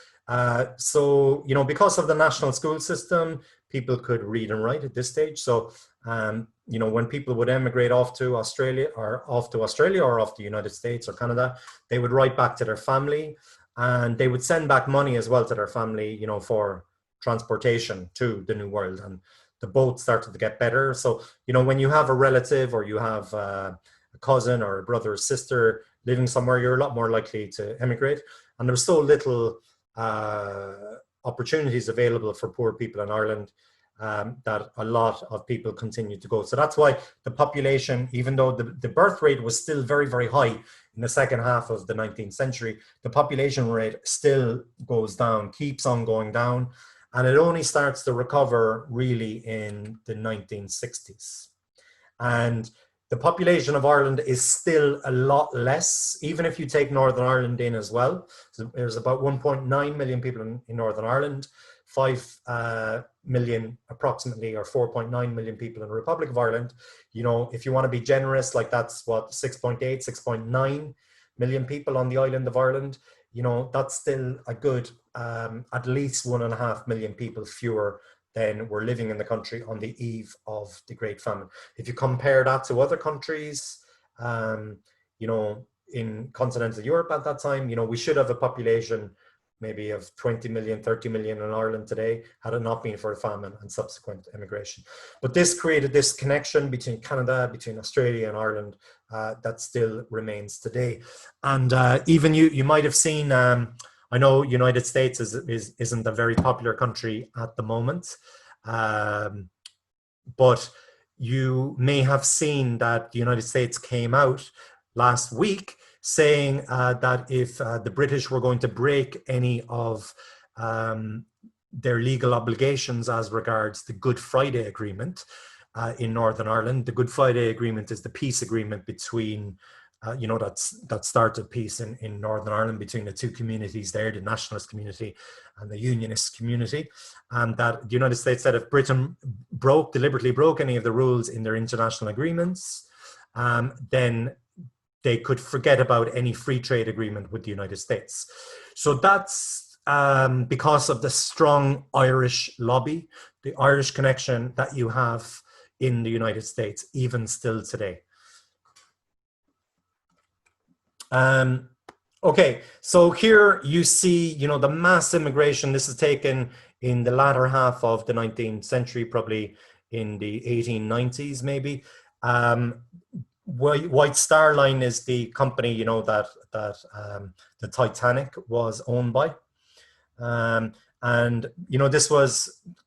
So, you know, because of the national school system, people could read and write at this stage. So, you know, when people would emigrate off to Australia or off the United States or Canada, they would write back to their family, and they would send back money as well to their family, you know, for transportation to the New World. And the boats started to get better. So, you know, when you have a relative or you have a cousin or a brother or sister living somewhere, you're a lot more likely to emigrate. And there was so little opportunities available for poor people in Ireland. that a lot of people continue to go. So that's why the population, even though the birth rate was still very, very high in the second half of the 19th century, the population rate still goes down, keeps on going down, and it only starts to recover really in the 1960s. And the population of Ireland is still a lot less, even if you take Northern Ireland in as well. So there's about 1.9 million people in Northern Ireland, 5 million approximately, or 4.9 million people in the Republic of Ireland. You know, if you want to be generous, like that's what, 6.8, 6.9 million people on the island of Ireland. You know, that's still a good, at least 1.5 million people fewer than were living in the country on the eve of the Great Famine. If you compare that to other countries, you know, in continental Europe at that time, you know, we should have a population maybe of 20 million, 30 million in Ireland today, had it not been for the famine and subsequent immigration. But this created this connection between Canada, between Australia and Ireland, that still remains today. And even you might have seen, I know United States isn't a very popular country at the moment, but you may have seen that the United States came out last week saying that if the British were going to break any of their legal obligations as regards the Good Friday Agreement in Northern Ireland. The Good Friday Agreement is the peace agreement between you know, that started peace in Northern Ireland between the two communities there, the nationalist community and the unionist community. And that the United States said if Britain deliberately broke any of the rules in their international agreements, then they could forget about any free trade agreement with the United States. So that's because of the strong Irish lobby, the Irish connection that you have in the United States, even still today. Okay, so here you see, you know, the mass immigration. This is taken in the latter half of the 19th century, probably in the 1890s, maybe. White Star Line is the company, you know, that the Titanic was owned by. And, you know,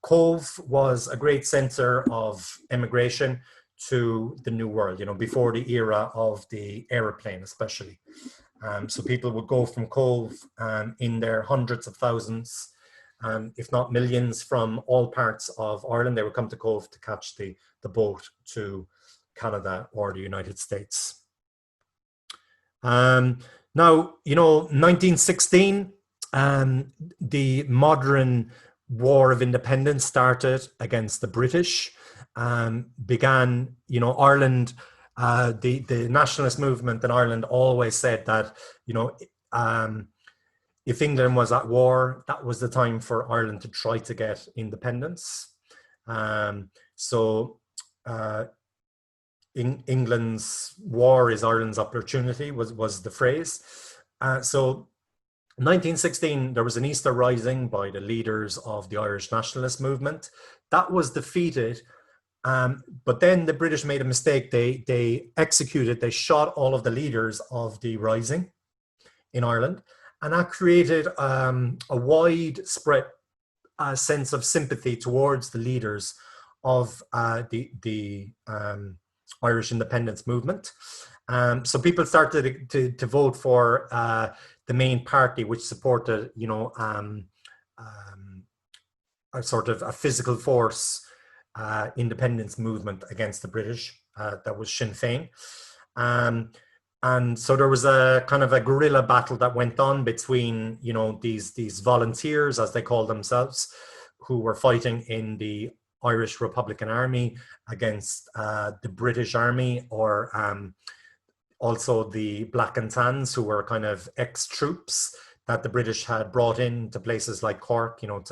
Cove was a great center of immigration to the New World, you know, before the era of the aeroplane, especially. So people would go from Cove in their hundreds of thousands, if not millions, from all parts of Ireland. They would come to Cove to catch the boat to Canada or the United States. Now, you know, 1916, the modern War of Independence started against the British. Began, you know, Ireland, the nationalist movement in Ireland always said that, you know, if England was at war, that was the time for Ireland to try to get independence. England's war is Ireland's opportunity was the phrase. So 1916, there was an Easter Rising by the leaders of the Irish nationalist movement. That was defeated. But then the British made a mistake. They shot all of the leaders of the rising in Ireland. And that created a widespread sense of sympathy towards the leaders of the Irish independence movement. So people started to vote for the main party, which supported, you know, a sort of a physical force independence movement against the British. That was Sinn Féin. And so there was a kind of a guerrilla battle that went on between, you know, these volunteers, as they call themselves, who were fighting in the Irish Republican Army against the British Army, or also the Black and Tans, who were kind of ex-troops that the British had brought in to places like Cork, you know,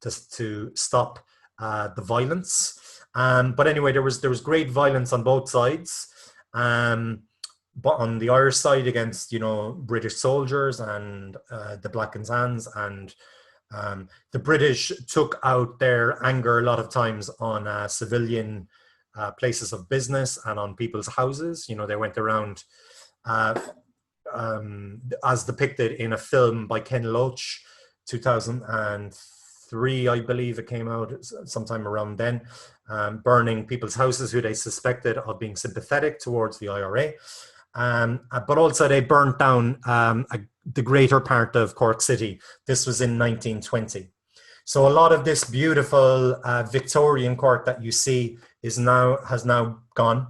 to stop the violence. But anyway, there was great violence on both sides. But on the Irish side against, you know, British soldiers and the Black and Tans, and the British took out their anger a lot of times on civilian places of business and on people's houses. You know, they went around, as depicted in a film by Ken Loach, 2003 1993, I believe it came out sometime around then, burning people's houses who they suspected of being sympathetic towards the IRA. But also they burnt down the greater part of Cork City. This was in 1920. So a lot of this beautiful Victorian Cork that you see has now gone.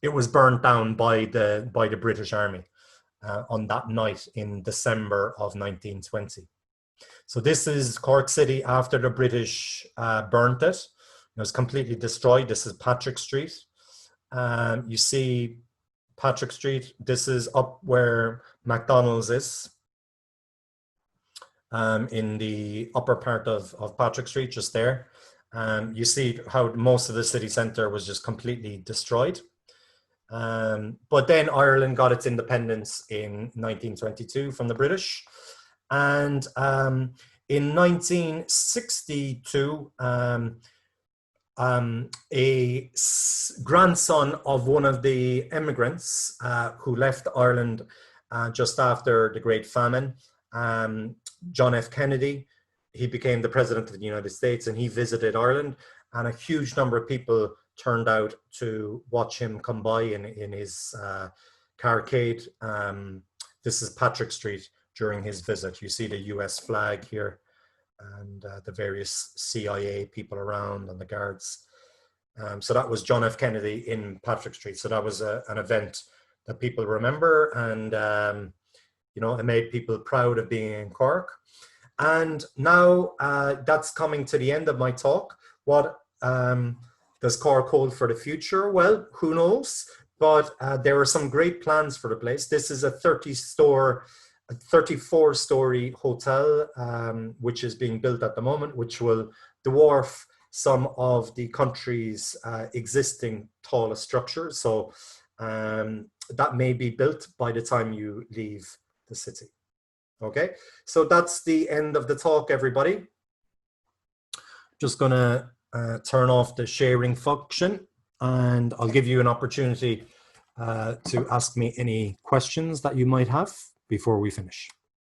It was burnt down by the British Army on that night in December of 1920. So this is Cork City after the British burnt it. It was completely destroyed. This is Patrick Street. You see Patrick Street. This is up where McDonald's is, in the upper part of Patrick Street, just there. You see how most of the city centre was just completely destroyed. But then Ireland got its independence in 1922 from the British. And in 1962, a grandson of one of the immigrants who left Ireland just after the Great Famine, John F. Kennedy, he became the president of the United States, and he visited Ireland, and a huge number of people turned out to watch him come by in his carcade. This is Patrick Street during his visit. You see the US flag here, and the various CIA people around and the guards. So that was John F. Kennedy in Patrick Street. So that was an event that people remember, and you know, it made people proud of being in Cork. And now that's coming to the end of my talk. What does Cork hold for the future? Well, who knows? But there are some great plans for the place. This is a 34-story hotel, which is being built at the moment, which will dwarf some of the country's existing tallest structures. So that may be built by the time you leave the city. Okay, so that's the end of the talk, everybody. Just gonna turn off the sharing function, and I'll give you an opportunity to ask me any questions that you might have before we finish.